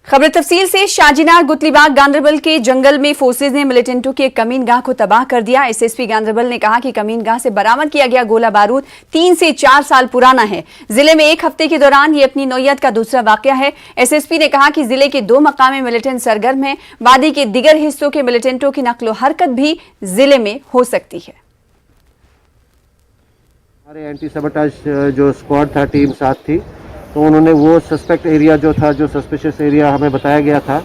खबर तफसील से। शाजीनार गुतलीबाग गांधरबल के जंगल में फोर्सेज ने मिलिटेंटों की एक कमीनगाह को तबाह कर दिया। एसएसपी गांधरबल ने कहा कि कमीनगाह से बरामद किया गया गोला बारूद 3 से 4 साल पुराना है। जिले में एक हफ्ते के दौरान ये अपनी नौयत का दूसरा वाकया है। एसएसपी ने कहा कि जिले के 2 मकामी मिलिटेंट सरगर्म हैं। वादी के दिगर हिस्सों के मिलिटेंटों की नकलो हरकत भी जिले में हो सकती है। हमारे एंटी सबटाज जो स्क्वाड था, टीम साथ थी, तो उन्होंने वो सस्पेक्ट एरिया जो था, जो सस्पिशियस एरिया हमें बताया गया था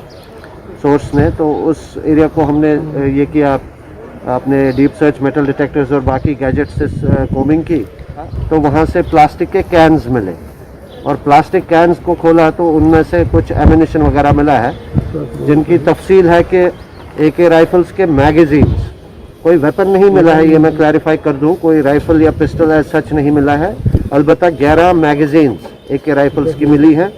सोर्स ने, तो उस एरिया को हमने ये किया, अपने डीप सर्च मेटल डिटेक्टर्स और बाकी गैजेट्स से कोमिंग की, तो वहाँ से प्लास्टिक के कैन्स मिले और प्लास्टिक कैन्स को खोला तो उनमें से कुछ एमिनेशन वगैरह मिला है, जिनकी तफसील है कि AK राइफल्स के मैगजीन्स, कोई वेपन नहीं मिला है, ये मैं क्लैरिफाई कर दूं, कोई राइफल या पिस्टल एज सच नहीं मिला है, अलबत्ता 11 मैगजीन्स AK राइफल्स की मिली है।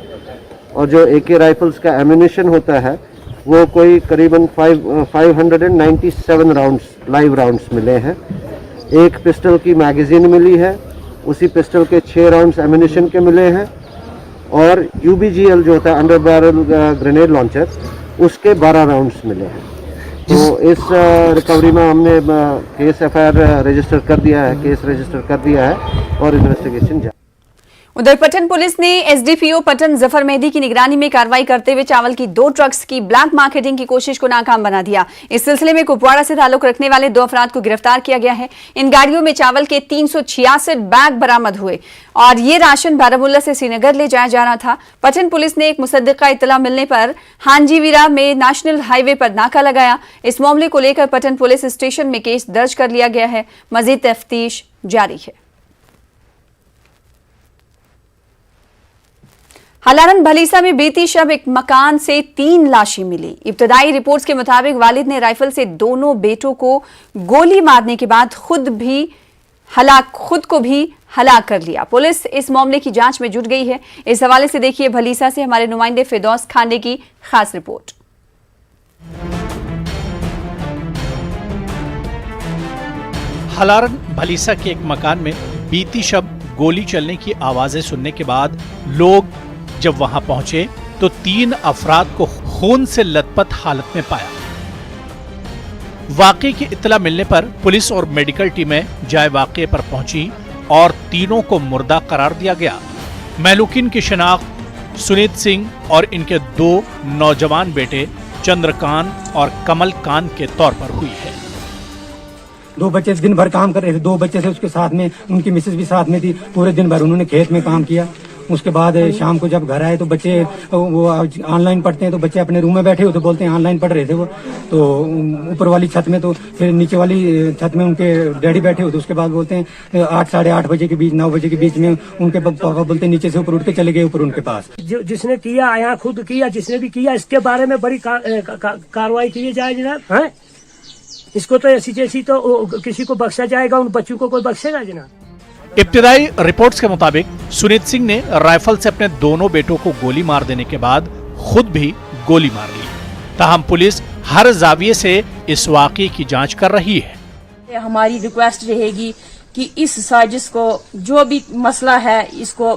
और जो AK राइफल्स का एम्यूनिशन होता है वो कोई करीबन 597 राउंड्स, लाइव राउंड्स मिले हैं। एक पिस्टल की मैगजीन मिली है, उसी पिस्टल के 6 राउंड्स एम्यूनिशन के मिले हैं, और UBGL जो होता है, अंडर बैरल ग्रेनेड लॉन्चर, उसके 12 राउंड्स मिले हैं। तो इस रिकवरी में हमने केस FIR रजिस्टर कर दिया है, केस रजिस्टर कर दिया है और इन्वेस्टिगेशन जारी। उधर पटन पुलिस ने SDPO पटन जफर मेहदी की निगरानी में कार्रवाई करते हुए चावल की 2 ट्रक्स की ब्लैक मार्केटिंग की कोशिश को नाकाम बना दिया। इस सिलसिले में कुपवाड़ा से ताल्लुक रखने वाले 2 अफराद को गिरफ्तार किया गया है। इन गाड़ियों में चावल के 366 बैग बरामद हुए और ये राशन बारामुल्ला से श्रीनगर ले जाया जा रहा था। पटन पुलिस ने एक मुसद्दिका इत्तला मिलने पर हांजीवीरा में नेशनल हाईवे पर नाका लगाया। इस मामले को लेकर पटन पुलिस स्टेशन में केस दर्ज कर लिया गया है। मजीद तफ्तीश जारी है। हलारन भलीसा में बीती शब एक मकान से 3 लाशें मिली। इब्तदाई रिपोर्ट्स के मुताबिक वालिद ने राइफल से दोनों बेटों को गोली मारने के बाद खुद को भी हलाक कर लिया। पुलिस इस मामले की जांच में जुट गई है। इस हवाले से देखिए भलीसा से हमारे नुमाइंदे फिरदौस खांडे की खास रिपोर्ट। हलारन भलीसा के एक मकान में बीती शब गोली चलने की आवाजें सुनने के बाद लोग जब वहां पहुंचे तो 3 अफराद को खून से लथपथ हालत में पाया। वाकये की इत्तला मिलने पर पुलिस और मेडिकल टीमें जाए वाकये पर पहुंची और तीनों को मुर्दा करार दिया गया। महलूकिन की शिनाख्त सुनीत सिंह और इनके 2 नौजवान बेटे चंद्रकांत और कमल कांत के तौर पर हुई है। 2 बच्चे दिन भर काम कर रहे थे, 2 बच्चे से उसके साथ में उनकी मिसेस भी साथ में थी। पूरे दिन भर उन्होंने खेत में काम किया। उसके बाद शाम को जब घर आए तो बच्चे वो ऑनलाइन पढ़ते हैं, तो बच्चे अपने रूम में बैठे होते, बोलते हैं ऑनलाइन पढ़ रहे थे वो, तो ऊपर वाली छत में, तो फिर नीचे वाली छत में उनके डैडी बैठे होते। उसके बाद बोलते हैं 8 साढ़े 8 बजे के बीच, 9 बजे के बीच में उनके पापा बोलते हैं नीचे से ऊपर उठ के चले गए ऊपर उनके पास। जिसने किया आया खुद किया, जिसने भी किया इसके बारे में बड़ी कार्रवाई की जाए जनाब। है इसको तो ऐसी जैसी तो किसी को बख्शा जाएगा, उन बच्चों को कोई बख्शेगा जनाब। इब्तिदाई रिपोर्ट्स के मुताबिक सुनीत सिंह ने राइफल से अपने दोनों बेटों को गोली मार देने के बाद खुद भी गोली मार ली। ताहम पुलिस हर जाविये से इस वाकये की जांच कर रही है। हमारी रिक्वेस्ट रहेगी कि इस साजिश को, जो भी मसला है, इसको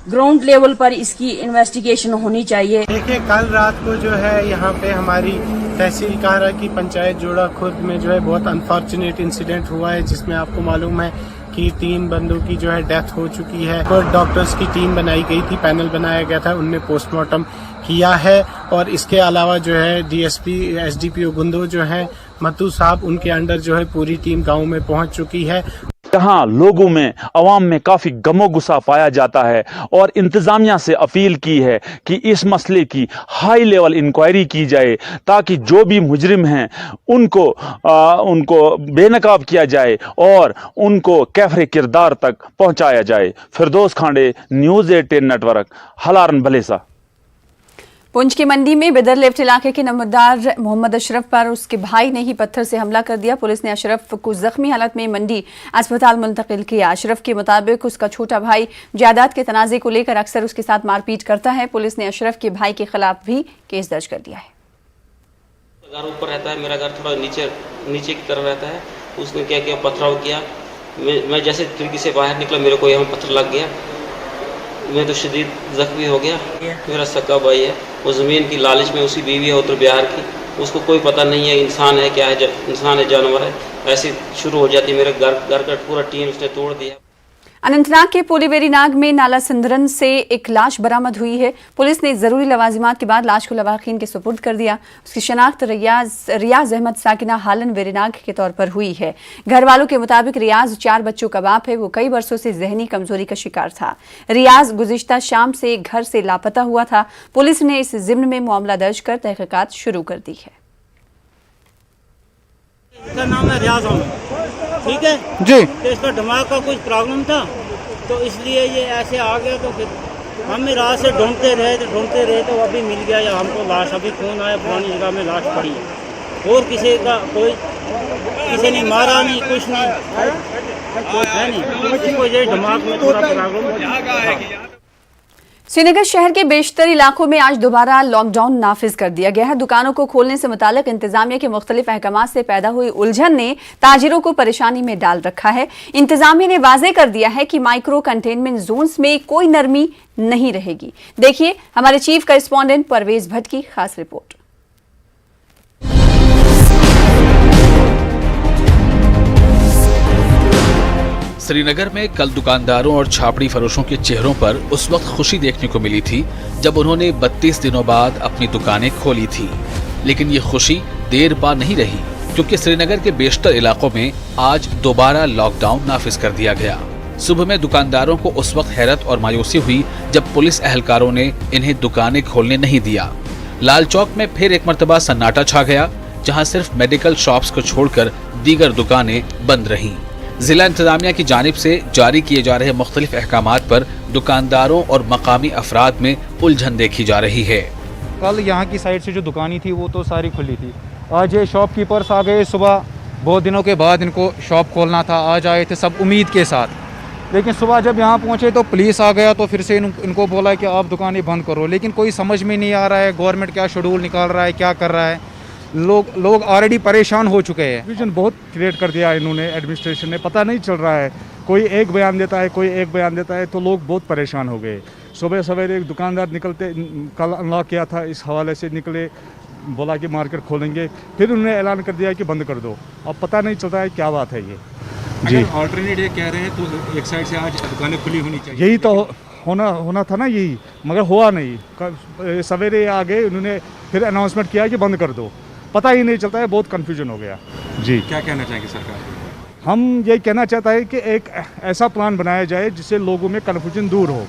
ग्राउंड लेवल पर इसकी इन्वेस्टिगेशन होनी चाहिए। देखिए, कल रात को जो है यहाँ पे हमारी तहसील काहरा की पंचायत जोड़ा खुर्द में जो है बहुत अनफॉर्चुनेट इंसिडेंट हुआ है, जिसमें आपको मालूम है कि 3 बंदों की जो है डेथ हो चुकी है। और डॉक्टर्स की टीम बनाई गई थी, पैनल बनाया गया था, उनने पोस्टमार्टम किया है। और इसके अलावा जो है DSP SDPO गुंदो जो है मतू साहब, उनके अंडर जो है पूरी टीम गाँव में पहुँच चुकी है। जहां लोगों में, अवाम में काफी गमो गुस्सा पाया जाता है और इंतजामिया से अपील की है कि इस मसले की हाई लेवल इंक्वायरी की जाए, ताकि जो भी मुजरिम हैं उनको बेनकाब किया जाए और उनको कैफरे किरदार तक पहुंचाया जाए। फिरदौस खांडे, न्यूज़ 18 नेटवर्क, हलारन भलीसा। पुंछ की मंडी में बिदर लिफ्ट इलाके के नंबरदार मोहम्मद अशरफ पर उसके भाई ने ही पत्थर से हमला कर दिया। पुलिस ने अशरफ को जख्मी हालत में मंडी अस्पताल मुंतकिल किया। अशरफ के मुताबिक उसका छोटा भाई जायदाद के तनाजे को लेकर अक्सर उसके साथ मारपीट करता है। पुलिस ने अशरफ के भाई के खिलाफ भी केस दर्ज कर दिया है। घर ऊपर रहता है, मेरा घर थोड़ा नीचे की तरफ रहता है। उसने क्या किया, पथराव किया। मैं जैसे खिड़की से बाहर निकला, मेरे को यहाँ पत्थर लग गया। मैं तो शदीद जख्मी हो गया। मेरा सक्का भाई है, वो ज़मीन की लालच में, उसकी बीवी है उत्तर बिहार की, उसको कोई पता नहीं है इंसान है क्या है, इंसान है जानवर है, ऐसी शुरू हो जाती है। मेरे घर का पूरा टीम उसने तोड़ दिया। अनंतनाग के पोलीवेरी नाग में नाला सिंदरन से एक लाश बरामद हुई है। पुलिस ने जरूरी लवाजिमात के बाद लाश को लवाकिन के सुपुर्द कर दिया। उसकी शनाख्त रियाज अहमद साकिना हालन वेरीनाग के तौर पर हुई है। घर वालों के मुताबिक रियाज 4 बच्चों का बाप है। वो कई वर्षों से जहनी कमजोरी का शिकार था। रियाज गुज़िश्ता शाम से घर से लापता हुआ था। पुलिस ने इस जिम्न में मामला दर्ज कर तहकीकात शुरू कर दी है। इसका नाम है रियाज अहमद, ठीक है जी। तो इसका दिमाग का कुछ प्रॉब्लम था, तो इसलिए ये ऐसे आ गया। तो फिर हम रात से ढूंढते रहे तो अभी मिल गया। या हमको लाश अभी फोन आया, पुरानी जगह में लाश पड़ी है, और किसी ने मारा नहीं, कुछ नहीं है, नहीं इसको ये दिमाग में थोड़ा प्रॉब्लम। श्रीनगर शहर के बेशतर इलाकों में आज दोबारा लॉकडाउन नाफिज कर दिया गया है। दुकानों को खोलने से मुतालिक इंतजामिया के मुख्तलिफ अहकामात से पैदा हुई उलझन ने ताजिरों को परेशानी में डाल रखा है। इंतजामिया ने वाजे कर दिया है कि माइक्रो कंटेनमेंट जोन्स में कोई नरमी नहीं रहेगी। देखिए हमारे चीफ करेस्पॉन्डेंट परवेज भट्ट की खास रिपोर्ट। श्रीनगर में कल दुकानदारों और छापड़ी फरोशों के चेहरों पर उस वक्त खुशी देखने को मिली थी जब उन्होंने 32 दिनों बाद अपनी दुकानें खोली थी। लेकिन ये खुशी देर पा नहीं रही, क्योंकि श्रीनगर के बेशतर इलाकों में आज दोबारा लॉकडाउन नाफिज कर दिया गया। सुबह में दुकानदारों को उस वक्त हैरत और मायूसी हुई जब पुलिस एहलकारों ने इन्हें दुकानें खोलने नहीं दिया। लाल चौक में फिर एक मरतबा सन्नाटा छा गया, जहाँ सिर्फ मेडिकल शॉप्स को छोड़कर दीगर दुकानें बंद रहीं। जिला इंतजामिया की जानिब से जारी किए जा रहे मुख्तलिफ अहकामात पर दुकानदारों और मकामी अफराद में उलझन देखी जा रही है। कल यहाँ की साइड से जो दुकानें थी वो तो सारी खुली थी। आज ये शॉपकीपर्स आ गए, सुबह बहुत दिनों के बाद इनको शॉप खोलना था, आज आए थे सब उम्मीद के साथ, लेकिन सुबह जब यहाँ पहुँचे तो पुलिस आ गया, तो फिर से इनको बोला कि आप दुकानें बंद करो। लेकिन कोई समझ में नहीं आ रहा है गवर्नमेंट क्या शेड्यूल निकाल रहा है, क्या कर रहा है। लोग ऑलरेडी परेशान हो चुके हैं। विजन बहुत क्रिएट कर दिया इन्होंने, एडमिनिस्ट्रेशन ने, पता नहीं चल रहा है, कोई एक बयान देता है, कोई एक बयान देता है, तो लोग बहुत परेशान हो गए। सुबह सवेरे एक दुकानदार निकलते, कल अनलॉक किया था, इस हवाले से निकले, बोला कि मार्केट खोलेंगे, फिर उन्होंने ऐलान कर दिया कि बंद कर दो। अब पता नहीं चलता है क्या बात है ये जी। ऑल्टरनेट ये कह रहे हैं तो एक साइड से आज दुकानें खुली होनी चाहिए, यही तो होना था ना, यही, मगर हुआ नहीं। सवेरे आ गए, उन्होंने फिर अनाउंसमेंट किया कि बंद कर दो, पता ही नहीं चलता है, बहुत कंफ्यूजन हो गया जी। क्या कहना चाहेंगे सरकार? हम यही कहना चाहता है कि एक ऐसा प्लान बनाया जाए जिससे लोगों में कंफ्यूजन दूर हो,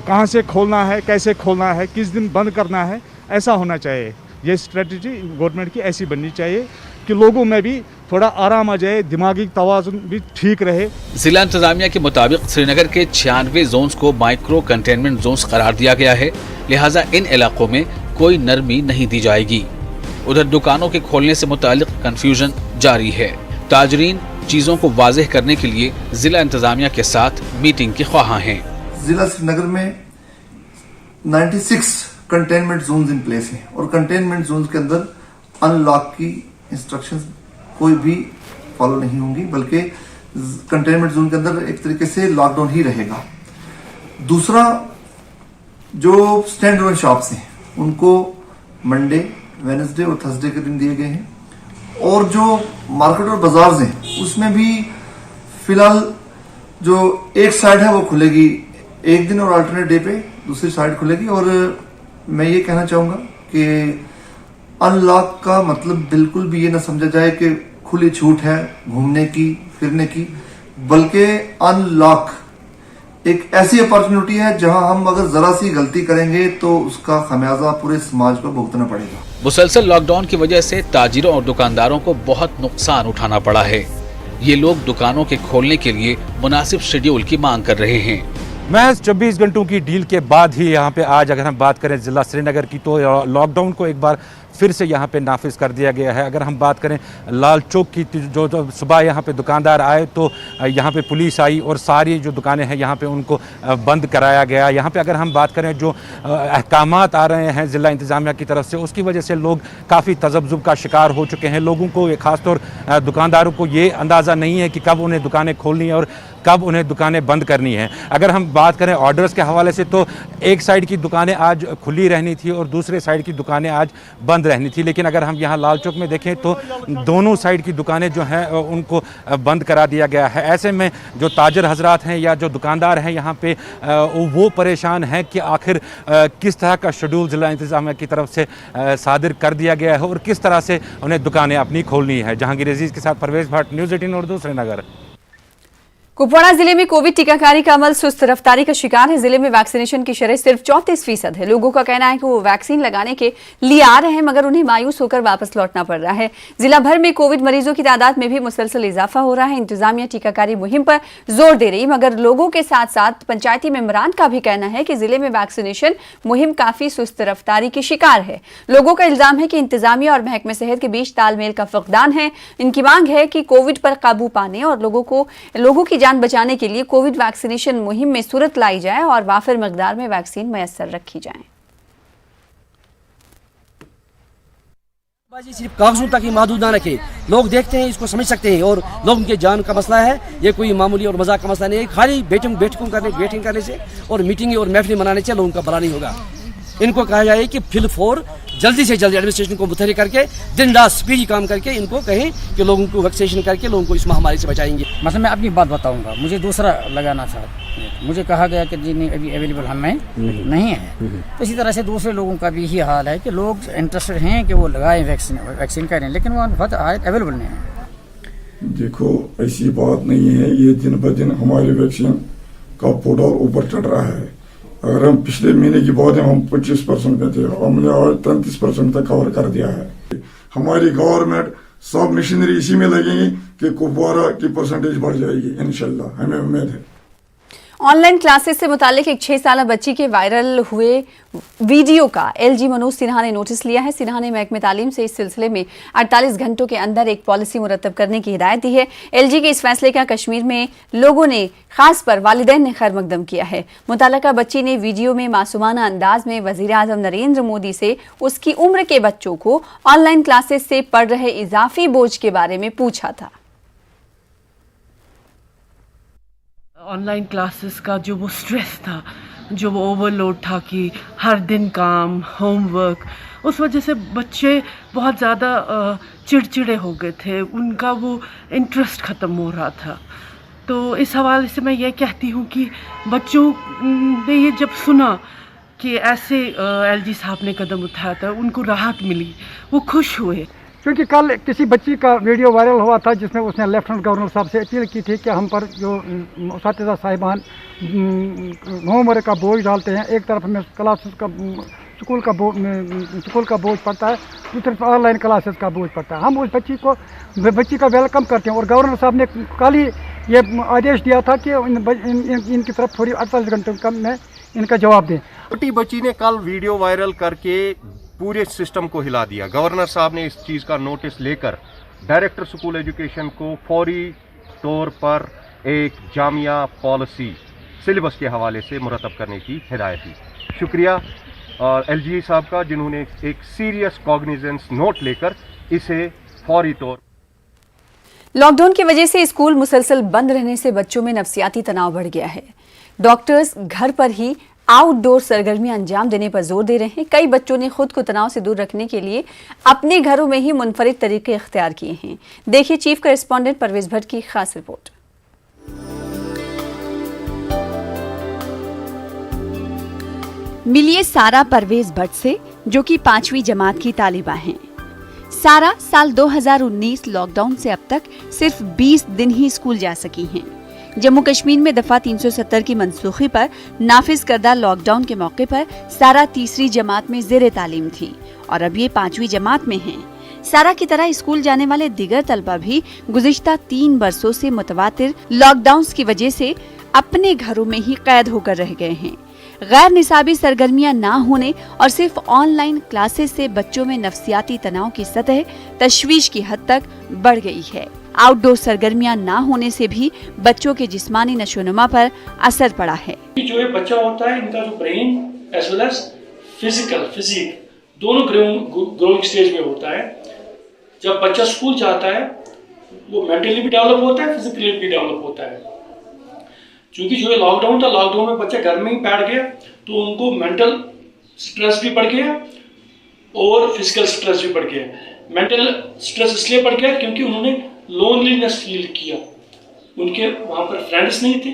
कहाँ से खोलना है, कैसे खोलना है, किस दिन बंद करना है, ऐसा होना चाहिए। ये स्ट्रेटजी गवर्नमेंट की ऐसी बननी चाहिए कि लोगों में भी थोड़ा आराम आ जाए, दिमागी तवाज़ुन भी ठीक रहे। जिला इंतजामिया के मुताबिक श्रीनगर के 96 जोन्स को माइक्रो कंटेनमेंट जोन्स करार दिया गया है, लिहाजा इन इलाकों में कोई नरमी नहीं दी जाएगी। उधर दुकानों के खोलने से मुतालिक कंफ्यूजन जारी है। ताजरीन चीजों को वाज़ेह करने के लिए जिला इंतजामिया के साथ मीटिंग के ख्वाह हैं। जिला श्रीनगर में 96 कंटेनमेंट जोन्स इन प्लेस हैं, और कंटेनमेंट जोन्स के अंदर अनलॉक की इंस्ट्रक्शंस कोई भी फॉलो नहीं होंगी, बल्कि कंटेनमेंट जोन के अंदर एक तरीके से लॉकडाउन ही रहेगा। दूसरा, जो स्टैंड अलोन शॉप्स हैं उनको मंडे, वेडनेसडे और थर्सडे के दिन दिए गए हैं, और जो मार्केट और बाजार हैं उसमें भी फिलहाल जो एक साइड है वो खुलेगी एक दिन और अल्टरनेट डे पे दूसरी साइड खुलेगी। और मैं ये कहना चाहूँगा कि अनलॉक का मतलब बिल्कुल भी ये ना समझा जाए कि खुली छूट है घूमने की, फिरने की, बल्कि अनलॉक एक ऐसी अपॉर्चुनिटी है जहां हम अगर जरा सी गलती करेंगे तो उसका खमियाजा पूरे समाज को भुगतना पड़ेगा। मुसलसल लॉकडाउन की वजह से ताजिरों और दुकानदारों को बहुत नुकसान उठाना पड़ा है। ये लोग दुकानों के खोलने के लिए मुनासिब शेड्यूल की मांग कर रहे हैं। महज 24 घंटों की डील के बाद ही यहाँ पे आज अगर हम बात करें जिला श्रीनगर की, तो लॉकडाउन को एक बार फिर से यहाँ पे नाफिज कर दिया गया है। अगर हम बात करें लाल चौक की, जो सुबह यहाँ पे दुकानदार आए तो यहाँ पे पुलिस आई और सारी जो दुकानें हैं यहाँ पे उनको बंद कराया गया। यहाँ पे अगर हम बात करें जो अहकामात आ रहे हैं ज़िला इंतज़ामिया की तरफ से, उसकी वजह से लोग काफ़ी तज़ब्ज़ुब का शिकार हो चुके हैं। लोगों को, ख़ासतौर दुकानदारों को ये अंदाज़ा नहीं है कि कब उन्हें दुकानें खोलनी है और कब उन्हें दुकानें बंद करनी है। अगर हम बात करें ऑर्डर्स के हवाले से तो एक साइड की दुकानें आज खुली रहनी थी और दूसरे साइड की दुकानें आज बंद रहनी थी, लेकिन अगर हम यहाँ लाल चौक में देखें तो दोनों साइड की दुकानें जो हैं उनको बंद करा दिया गया है। ऐसे में जो ताजर हजरात हैं या जो दुकानदार हैं यहाँ पे वो परेशान हैं कि आखिर किस तरह का शेड्यूल जिला इंतजामिया की तरफ से सादिर कर दिया गया है और किस तरह से उन्हें दुकानें अपनी खोलनी है। जहांगीर अजीज के साथ परवेज भट्ट, न्यूज़ 18 उर्दू, श्रीनगर। कुपवाड़ा जिले में कोविड टीकाकारी का अमल सुस्त रफ्तारी का शिकार है। जिले में वैक्सीनेशन की शरह सिर्फ 34% है। लोगों का कहना है कि वो वैक्सीन लगाने के लिए आ रहे हैं मगर उन्हें मायूस होकर वापस लौटना पड़ रहा है। जिला भर में कोविड मरीजों की तादाद में भी मुसलसल इजाफा हो रहा है। इंतजामिया टीकाकारी मुहिम पर जोर दे रही मगर लोगों के साथ साथ पंचायती मेंबरान का भी कहना है कि जिले में वैक्सीनेशन मुहिम काफी सुस्त रफ्तारी की शिकार है। लोगों का इल्जाम है कि इंतजामिया और महकमे सेहत के बीच तालमेल का फकदान है। इनकी मांग है कि कोविड पर काबू पाने और लोगों की जान बचाने के लिए कोविड वैक्सीनेशन मुहिम में सूरत लाई जाए और वाफिर मकदार में वैक्सीन मयस्सर रखी जाए। सिर्फ कागजों तक ही महदूद ना रखे, लोग देखते हैं, इसको समझ सकते हैं और लोगों के जान का मसला है। ये कोई मामूली और मजाक का मसला नहीं है। खाली बैठकों करने से और मीटिंग और महफिल मनाने से लोगों का भला नहीं होगा। इनको कहा जाए कि फिल फोर जल्दी से जल्दी एडमिनिस्ट्रेशन को मुतहरिक करके दिन रात स्पीडी काम करके इनको कहें कि लोगों को वैक्सीनेशन करके लोगों को इस महामारी से बचाएंगे। मतलब मैं अपनी बात बताऊंगा, मुझे दूसरा लगाना था, मुझे कहा गया कि जी नहीं अभी अवेलेबल हमें नहीं है। तो इसी तरह से दूसरे लोगों का भी यही हाल है कि लोग इंटरेस्टेड हैं कि वो लगाएं वैक्सीन करें, लेकिन वो अवेलेबल नहीं है। देखो ऐसी बात नहीं है, ये दिन ब दिन हमारे वैक्सीन का पोर्टल ऊपर चढ़ रहा है। अगर हम पिछले महीने की बात है, हम 25% पे थे, हमने आज 33% तक कवर कर दिया है। हमारी गवर्नमेंट सब मशीनरी इसी में लगेंगी कि कुपवाड़ा की परसेंटेज बढ़ जाएगी इंशाल्लाह, हमें उम्मीद है। ऑनलाइन क्लासेस से मुतालिक एक 6 साल बच्ची के वायरल हुए वीडियो का एलजी मनोज सिन्हा ने नोटिस लिया है। सिन्हा ने महकमे तालीम से इस सिलसिले में 48 घंटों के अंदर एक पॉलिसी मुरतब करने की हिदायत दी है। एलजी के इस फैसले का कश्मीर में लोगों ने, खास पर वालिदैन ने खैर मकदम किया है। मुतालका बच्ची ने वीडियो में मासूमाना अंदाज में वजीर आजम नरेंद्र मोदी से उसकी उम्र के बच्चों को ऑनलाइन क्लासेस से पढ़ रहे इजाफी बोझ के बारे में पूछा था। ऑनलाइन क्लासेस का जो वो स्ट्रेस था, जो वो ओवरलोड था कि हर दिन काम, होमवर्क, उस वजह से बच्चे बहुत ज़्यादा चिड़चिड़े हो गए थे, उनका वो इंटरेस्ट ख़त्म हो रहा था। तो इस हवाले से मैं ये कहती हूँ कि बच्चों ने ये जब सुना कि ऐसे एलजी साहब ने कदम उठाया था, उनको राहत मिली, वो खुश हुए। क्योंकि कल किसी बच्ची का वीडियो वायरल हुआ था जिसमें उसने लेफ्टिनेंट गवर्नर साहब से अपील की थी कि हम पर जो उस्ताद साहिबान होमवर्क का बोझ डालते हैं, एक तरफ में क्लासेस का स्कूल का बोझ पड़ता है, दूसरी तरफ ऑनलाइन क्लासेस का बोझ पड़ता है। हम उस बच्ची का वेलकम करते हैं और गवर्नर साहब ने कल ही ये आदेश दिया था कि इनकी तरफ थोड़ी 48 घंटे में इनका जवाब दें। छोटी बच्ची ने कल वीडियो वायरल करके पूरे सिस्टम को हिला दिया। गवर्नर साहब ने इस चीज़ का नोटिस लेकर डायरेक्टर स्कूल एजुकेशन को फौरी तौर पर एक जामिया पॉलिसी सिलेबस के हवाले से मुरतब करने की हिदायत दी। शुक्रिया एलजी साहब का, जिन्होंने एक सीरियस कॉग्निजेंस नोट लेकर इसे फौरी तौर। लॉकडाउन की वजह से स्कूल मुसलसल बंद रहने से बच्चों में नफसियाती तनाव बढ़ गया है। डॉक्टर्स घर पर ही आउटडोर सरगर्मियां अंजाम देने पर जोर दे रहे हैं। कई बच्चों ने खुद को तनाव से दूर रखने के लिए अपने घरों में ही मुनफरिद तरीके इख्तियार किए हैं। देखिए चीफ करेस्पॉन्डेंट परवेज भट्ट की खास रिपोर्ट। मिलिए सारा परवेज भट्ट से, जो कि 5वीं जमात की तालिबा हैं। सारा साल 2019 लॉकडाउन से अब तक सिर्फ 20 दिन ही स्कूल जा सकी हैं। जम्मू कश्मीर में दफा 370 की मनसूखी पर नाफिज करदा लॉकडाउन के मौके पर सारा तीसरी जमात में ज़ेरे तालीम थी और अब ये 5वीं जमात में हैं। सारा की तरह स्कूल जाने वाले दिगर तलबा भी गुज़िश्ता 3 बरसों से मुतवातिर लॉकडाउन की वजह से अपने घरों में ही कैद होकर रह गए हैं। गैर निसाबी सरगर्मियां ना होने और सिर्फ ऑनलाइन क्लासेस से बच्चों में नफसियाती तनाव की सतह तशवीश की हद तक बढ़ गई है। आउटडोर सरगर्मियां ना होने से भी बच्चों के जिस्मानी नशोनुमा पर असर पड़ा है। जो ये बच्चा होता है, इनका जो brain as well as physique दोनों ग्रोइंग स्टेज में होता है। जब बच्चा स्कूल जाता है वो मेंटली भी डेवलप होता है, फिजिकली भी डेवलप होता है। क्योंकि जो ये लॉकडाउन था, लॉकडाउन में बच्चे घर में ही बैठ गए तो उनको मेंटल स्ट्रेस भी बढ़ गया और फिजिकल स्ट्रेस भी बढ़ गया। मेंटल स्ट्रेस इसलिए बढ़ गया क्योंकि उन्होंने लोनलीनेस फील किया। उनके वहाँ पर फ्रेंड्स नहीं थे,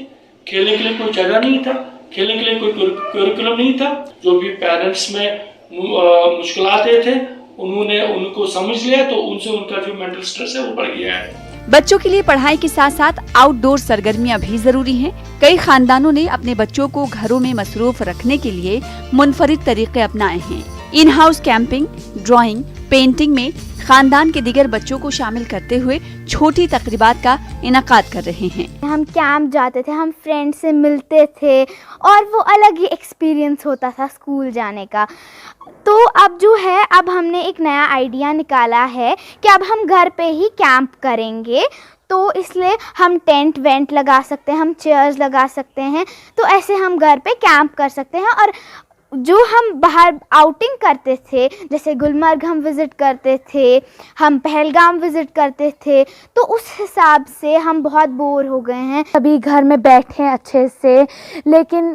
खेलने के लिए कोई जगह नहीं था, खेलने के लिए कोई करिकुलम नहीं था। जो भी पेरेंट्स में मुश्किलातें थे उन्होंने उनको समझ लिया, तो उनसे उनका जो मेंटल स्ट्रेस है वो बढ़ गया है। बच्चों के लिए पढ़ाई के साथ साथ आउटडोर सरगर्मियां भी जरूरी हैं। कई खानदानों ने अपने बच्चों को घरों में मसरूफ रखने के लिए मुनफरिद तरीके अपनाए हैं। In house camping, drawing, painting में खानदान के दिगर बच्चों को शामिल करते हुए छोटी तकरीबात का इनाकाद कर रहे हैं। हम कैंप जाते थे, हम फ्रेंड से मिलते थे और वो अलग ही एक्सपीरियंस होता था स्कूल जाने का। तो अब जो है, अब हमने एक नया आइडिया निकाला है कि अब हम घर पे ही कैंप करेंगे। तो इसलिए हम टेंट वेंट लगा सकते हैं, हम चेयर्स लगा सकते हैं, तो ऐसे हम घर पे कैंप कर सकते हैं। और जो हम बाहर आउटिंग करते थे, जैसे गुलमर्ग हम विज़िट करते थे, हम पहलगाम विज़िट करते थे, तो उस हिसाब से हम बहुत बोर हो गए हैं। अभी घर में बैठे हैं अच्छे से, लेकिन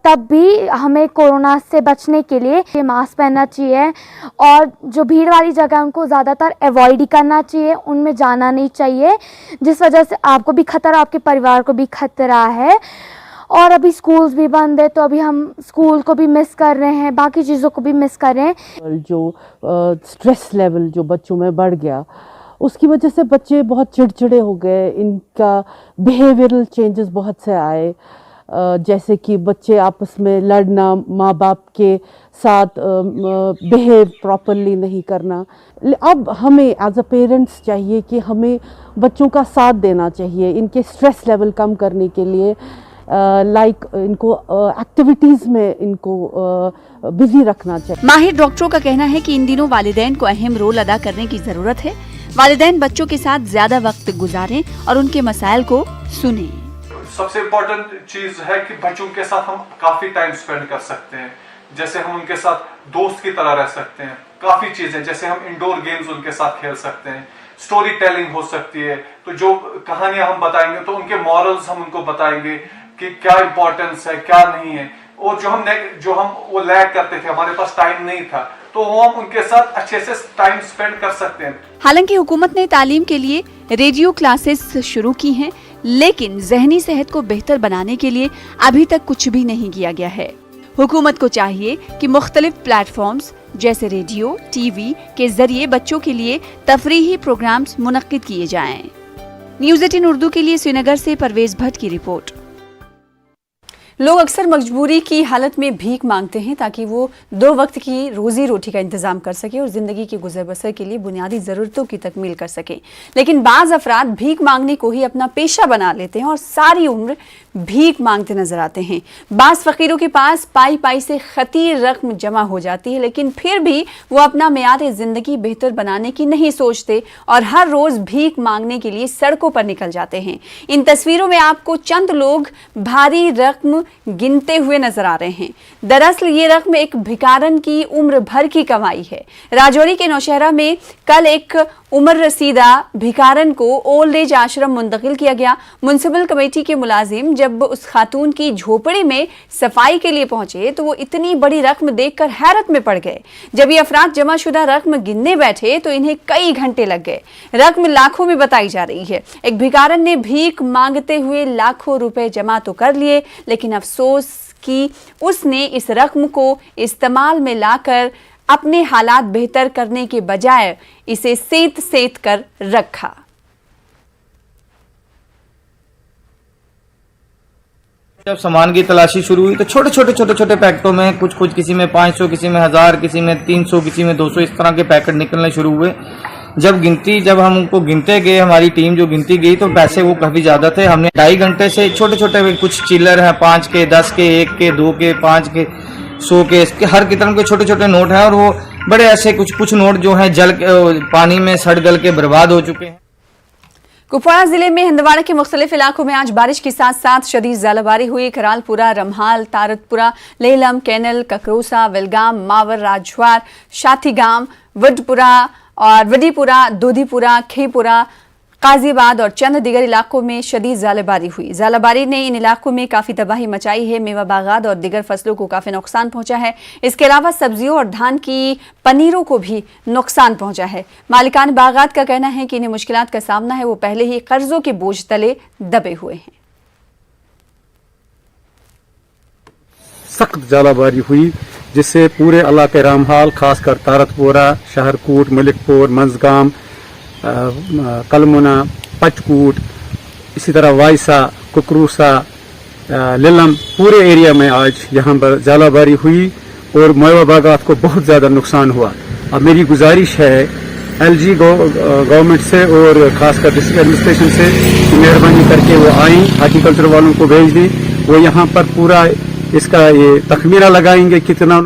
तब भी हमें कोरोना से बचने के लिए मास्क पहनना चाहिए और जो भीड़ वाली जगह है उनको ज़्यादातर अवॉइड ही करना चाहिए, उनमें जाना नहीं चाहिए, जिस वजह से आपको भी खतरा, आपके परिवार को भी खतरा है। और अभी स्कूल्स भी बंद है, तो अभी हम स्कूल को भी मिस कर रहे हैं, बाकी चीज़ों को भी मिस कर रहे हैं। जो स्ट्रेस लेवल जो बच्चों में बढ़ गया, उसकी वजह से बच्चे बहुत चिड़चिड़े हो गए। इनका बिहेवियरल चेंजेस बहुत से आए, जैसे कि बच्चे आपस में लड़ना, माँ बाप के साथ बिहेव प्रॉपरली नहीं करना। अब हमें एज अ पेरेंट्स चाहिए कि हमें बच्चों का साथ देना चाहिए इनके स्ट्रेस लेवल कम करने के लिए। इनको एक्टिविटीज में इनको बिजी रखना चाहिए। माहिर डॉक्टरों का कहना है कि इन दिनों वालिदैन को अहम रोल अदा करने की जरूरत है। वालिदैन बच्चों के साथ ज्यादा वक्त गुजारें और उनके मसाइल को सुनें। सबसे इम्पोर्टेंट चीज है कि बच्चों के साथ हम काफी टाइम स्पेंड कर सकते हैं, जैसे हम उनके साथ दोस्त की तरह रह सकते हैं। काफी चीजें, जैसे हम इंडोर गेम्स उनके साथ खेल सकते हैं, स्टोरी टेलिंग हो सकती है, तो जो कहानियां हम बताएंगे तो उनके मॉरल्स हम उनको बताएंगे कि क्या इंपॉर्टेंस है, क्या नहीं है। और जो हम वो लैग करते थे, हमारे पास टाइम नहीं था, तो वो हम उनके साथ अच्छे से टाइम स्पेंड कर सकते हैं। हालांकि हुकूमत ने तालीम के लिए रेडियो क्लासेस शुरू की हैं, लेकिन ज़हनी सेहत को बेहतर बनाने के लिए अभी तक कुछ भी नहीं किया गया है। हुकूमत को चाहिए कि मुख्तलिफ प्लेटफॉर्म्स जैसे रेडियो, टीवी के जरिए बच्चों के लिए तफरीही प्रोग्राम्स मुनक्किद किए जाएं। न्यूज़ 18 उर्दू के लिए श्रीनगर से परवेज भट्ट की रिपोर्ट। लोग अक्सर मजबूरी की हालत में भीख मांगते हैं ताकि वो 2 वक्त की रोजी रोटी का इंतजाम कर सके और जिंदगी की गुजर बसर के लिए बुनियादी जरूरतों की तकमील कर सके। लेकिन बाज अफराद भीख मांगने को ही अपना पेशा बना लेते हैं और सारी उम्र भीख मांगते नजर आते हैं। बाज फकीरों के पास पाई पाई से खतीर रकम जमा हो जाती है, लेकिन फिर भी वो अपना मियाद जिंदगी बेहतर बनाने की नहीं सोचते और हर रोज भीख मांगने के लिए सड़कों पर निकल जाते हैं। इन तस्वीरों में आपको चंद लोग भारी रकम गिनते हुए नजर आ रहे हैं। दरअसल ये रकम एक भिखारन की उम्र भर की कमाई है। राजौरी के नौशहरा में कल एक उम्र रसीदा भिखारन को ओल्ड एज आश्रम मुंतकिल किया गया। म्युनिसिपल कमेटी के मुलाजिम जब उस खातून की झोपड़ी में सफाई के लिए पहुंचे तो वो इतनी बड़ी रकम देखकर हैरत में पड़ गए। जब ये अफराद जमाशुदा रकम गिनने बैठे तो इन्हें कई घंटे लग गए। रकम लाखों में बताई जा रही है। एक भिखारन ने भीख मांगते हुए लाखों रुपए जमा तो कर लिए, लेकिन अफसोस कि उसने इस रकम को इस्तेमाल में लाकर अपने हालात बेहतर करने के बजाय इसे सेत कर रखा। जब सामान की तलाशी शुरू हुई तो छोटे पैकेटों में कुछ किसी में 500, किसी में 1000, किसी में 300, किसी में 200 इस तरह के पैकेट निकलने शुरू हुए। जब हम उनको गिनते गए, हमारी टीम जो गिनती गई, तो पैसे वो काफी ज्यादा थे। हमने 2.5 घंटे से छोटे कुछ चिल्लर हैं, 5 के, 10 के, 1 के, 2 के, 5 के, 100 के, इसके हर किस्म के छोटे नोट हैं और वो बड़े ऐसे कुछ नोट जो हैं जल पानी में सड़ गल के बर्बाद हो चुके हैं। कुपवाड़ा जिले में हंदवाड़ा के मुख्तलिफ इलाकों में आज बारिश के साथ साथ शदीद ज़ालाबारी हुई। करालपुरा, रमहाल, तारतपुरा, लेलम, कैनल, ककरोसा, वेलगाम, मावर, राजवार, शाथीगाम, वडपुरा और वडीपुरा, दोधीपुरा, खेपुरा, गाजियाबाद और चंद दीगर इलाकों में शदीद ज़ालाबारी हुई। ज़ालाबारी ने इन इलाकों में काफ़ी तबाही मचाई है। मेवा बागात और दीगर फसलों को काफ़ी नुकसान पहुंचा है। इसके अलावा सब्जियों और धान की पनीरों को भी नुकसान पहुंचा है। मालिकान बागात का कहना है कि इन्हें मुश्किलात का सामना है, वो पहले ही कर्जों के बोझ तले दबे हुए हैं। सख्त ज़ालाबारी हुई जिससे पूरे इलाके रामहाल, खासकर तारतपोरा, शहरकूट, मलिकपुर, मंजगाम, कलमुना, पचकूट, इसी तरह वायसा, कुकरूसा, लिलम, पूरे एरिया में आज यहाँ पर ज़ालाबारी हुई और मेवा बागात को बहुत ज़्यादा नुकसान हुआ। अब मेरी गुजारिश है एलजी गवर्नमेंट से और खासकर डिस्ट्रिक्ट एडमिनिस्ट्रेशन से कि मेहरबानी करके वो आएँ, हार्टिकल्चर वालों को भेज दें, वो यहाँ पर पूरा इसका ये तखमीना लगाएंगे कितना।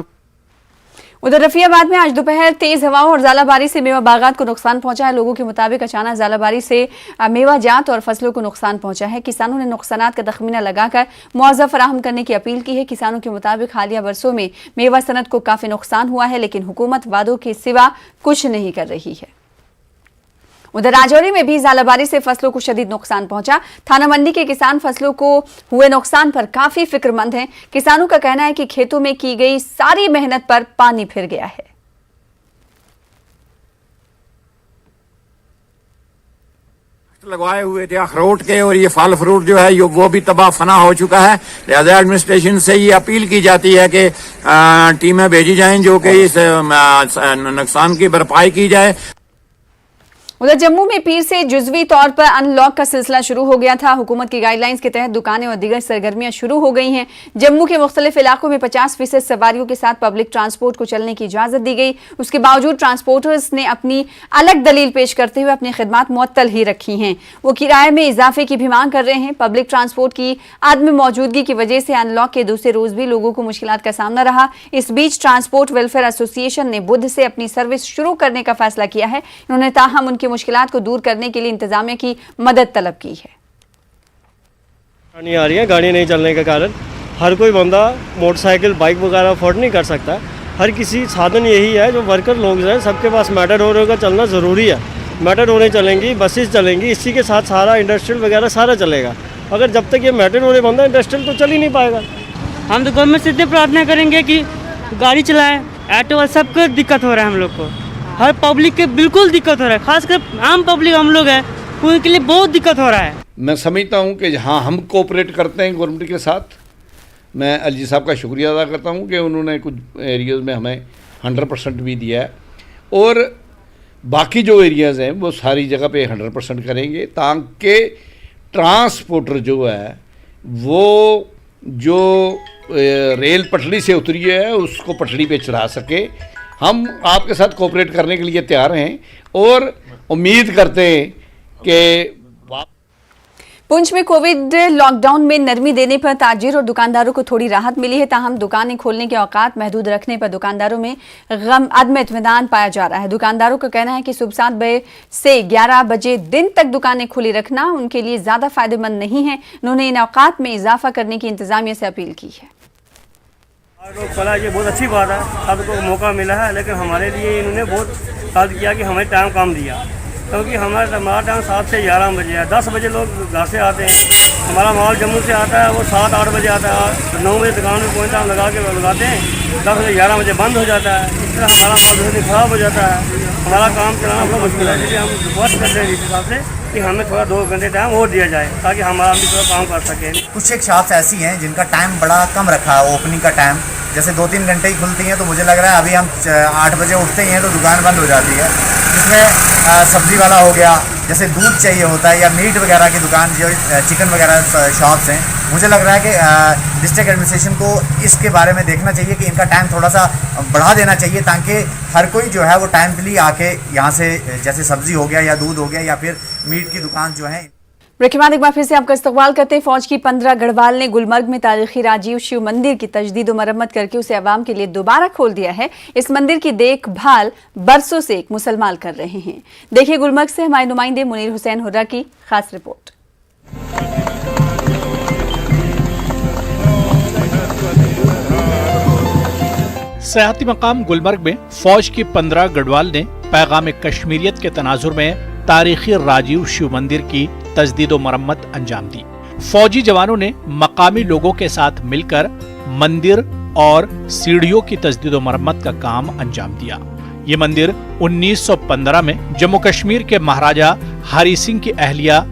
उधर रफियाबाद में आज दोपहर तेज हवाओं और ज़ालाबारी से मेवा बागात को नुकसान पहुंचा है। लोगों के मुताबिक अचानक ज़ालाबारी से मेवा जात और फसलों को नुकसान पहुंचा है। किसानों ने नुकसानात का तखमीना लगाकर मुआवजा फराहम करने की अपील की है। किसानों के मुताबिक हालिया बरसों में मेवा सनत को काफी नुकसान हुआ है, लेकिन हुकूमत वादों के सिवा कुछ नहीं कर रही है। उधर राजौरी में भी ज़ालाबारी से फसलों को शदीद नुकसान पहुंचा। थाना मंडी के किसान फसलों को हुए नुकसान पर काफी फिक्रमंद हैं। किसानों का कहना है कि खेतों में की गई सारी मेहनत पर पानी फिर गया है। लगवाए हुए थे अखरोट के और ये फल फ्रूट जो है वो भी तबाह फना हो चुका है। लिहाजा एडमिनिस्ट्रेशन से ये अपील की जाती है कि टीमें भेजी जाएं जो कि इस नुकसान की भरपाई की जाए। उधर जम्मू में पीर से जुजवी तौर पर अनलॉक का सिलसिला शुरू हो गया था। हुकूमत की गाइडलाइंस के तहत दुकानें और दीगर सरगर्मियां शुरू हो गई हैं। जम्मू के मुख्तलिफ इलाकों में 50% सवारियों के साथ पब्लिक ट्रांसपोर्ट को चलने की इजाजत दी गई। उसके बावजूद ट्रांसपोर्टर्स ने अपनी अलग दलील पेश करते हुए अपनी खिदमात मुअत्तल ही रखी हैं। वो किराए में इजाफे की भी मांग कर रहे हैं। पब्लिक ट्रांसपोर्ट की आदम मौजूदगी की वजह से अनलॉक के दूसरे रोज भी लोगों को मुश्किलात का सामना रहा। इस बीच ट्रांसपोर्ट वेलफेयर एसोसिएशन ने बुध से अपनी सर्विस शुरू करने का फैसला किया है। उन्होंने ताहम उनकी मुश्किलात को दूर करने के लिए इंतजामिया की मदद तलब की है। नहीं आ रही है, गाड़ी नहीं चलने के कारण हर कोई बंदा मोटरसाइकिल, बाइक वगैरह अफोर्ड नहीं कर सकता। हर किसी साधन यही है जो वर्कर लोग हैं सबके पास मेटाडोर का चलना ज़रूरी है। मेटाडोरें चलेंगी, बसेस चलेंगी, इसी के साथ सारा इंडस्ट्रियल वगैरह सारा चलेगा। अगर जब तक ये मेटाडोरें बंद है इंडस्ट्रियल तो चल ही नहीं पाएगा। हम तो गवर्नमेंट से इतनी प्रार्थना करेंगे कि गाड़ी चलाएं, ऑटो और सबको दिक्कत हो रहा है। हम लोग को हर पब्लिक के बिल्कुल दिक्कत हो रहा है, खासकर आम पब्लिक हम लोग हैं उनके लिए बहुत दिक्कत हो रहा है। मैं समझता हूं कि हाँ हम कोऑपरेट करते हैं गवर्नमेंट के साथ। मैं एलजी साहब का शुक्रिया अदा करता हूं कि उन्होंने कुछ एरियाज़ में हमें 100% भी दिया है और बाकी जो एरियाज़ हैं वो सारी जगह पे 100% करेंगे ताकि ट्रांसपोर्टर जो है वो जो रेल पटरी से उतरी है उसको पटरी पे चढ़ा सके। हम आपके साथ कोऑपरेट करने के लिए तैयार हैं और उम्मीद करते हैं कि पुंछ में कोविड लॉकडाउन में नरमी देने पर ताजिर और दुकानदारों को थोड़ी राहत मिली है। ताहम दुकानें खोलने के औकात महदूद रखने पर दुकानदारों में अदम इत्मीनान पाया जा रहा है। दुकानदारों का कहना है कि सुबह 7 बजे से 11 बजे दिन तक दुकानें खुली रखना उनके लिए ज्यादा फायदेमंद नहीं है। उन्होंने इन औकात में इजाफा करने की इंतजामिया से अपील की है। चला ये बहुत अच्छी बात है, सबको मौका मिला है, लेकिन हमारे लिए इन्होंने बहुत साथ किया कि हमें टाइम कम दिया, क्योंकि हमारा टाइम 7 से 11 बजे है। 10 बजे लोग घर से आते हैं, हमारा माल जम्मू से आता है, वो 7-8 बजे आता है, 9 बजे दुकान में पहुँचता हम लगाते हैं, 10 बजे 11 बजे बंद हो जाता है। इस तरह हमारा माल दूसरे दिन खराब हो जाता है। हमारा काम चलाना बहुत मुश्किल है, इसलिए हम रिक्वेस्ट करते हैं इस हिसाब से कि हमें थोड़ा 2 घंटे टाइम और दिया जाए ताकि हमारा भी थोड़ा काम कर सकें। कुछ एक शॉप्स ऐसी हैं जिनका टाइम बड़ा कम रखा है, ओपनिंग का टाइम जैसे 2-3 घंटे ही खुलती हैं, तो मुझे लग रहा है अभी हम 8 बजे उठते ही हैं तो दुकान बंद हो जाती है। जिसमें सब्जी वाला हो गया, जैसे दूध चाहिए होता है, या मीट वगैरह की दुकान, जो चिकन वगैरह शॉप्स हैं, मुझे लग रहा है कि डिस्ट्रिक्ट एडमिनिस्ट्रेशन को इसके बारे में देखना चाहिए कि इनका टाइम थोड़ा सा बढ़ा देना चाहिए ताकि हर कोई जो है वो टाइमली आके यहाँ से जैसे सब्जी हो गया या दूध हो गया या फिर मीट की दुकान जो है। ब्रेक के बाद एक बार फिर से आपका इस्तकबाल करते हैं। फौज की 15 गढ़वाल ने गुलमर्ग में तारीखी राजीव शिव मंदिर की तजदीद और मरम्मत करके उसे अवाम के लिए दोबारा खोल दिया है। इस मंदिर की देखभाल बरसों से एक मुसलमान कर रहे हैं। देखिए गुलमर्ग से हमारे नुमाइंदे मुनीर हुसैन हुर्रा की खास रिपोर्ट। सयाहती मकाम गुलमर्ग में फौज की 15 गढ़वाल ने पैगाम कश्मीरियत के तनाजुर में तारीखी राजीव शिव मंदिर की तजदीद व मरम्मत अंजाम दी। फौजी जवानों ने मकामी लोगों के साथ मिलकर मंदिर और सीढ़ियों की तजदीद व मरम्मत का काम अंजाम दिया। ये मंदिर 1915 में जम्मू कश्मीर के महाराजा हरि सिंह की अहलिया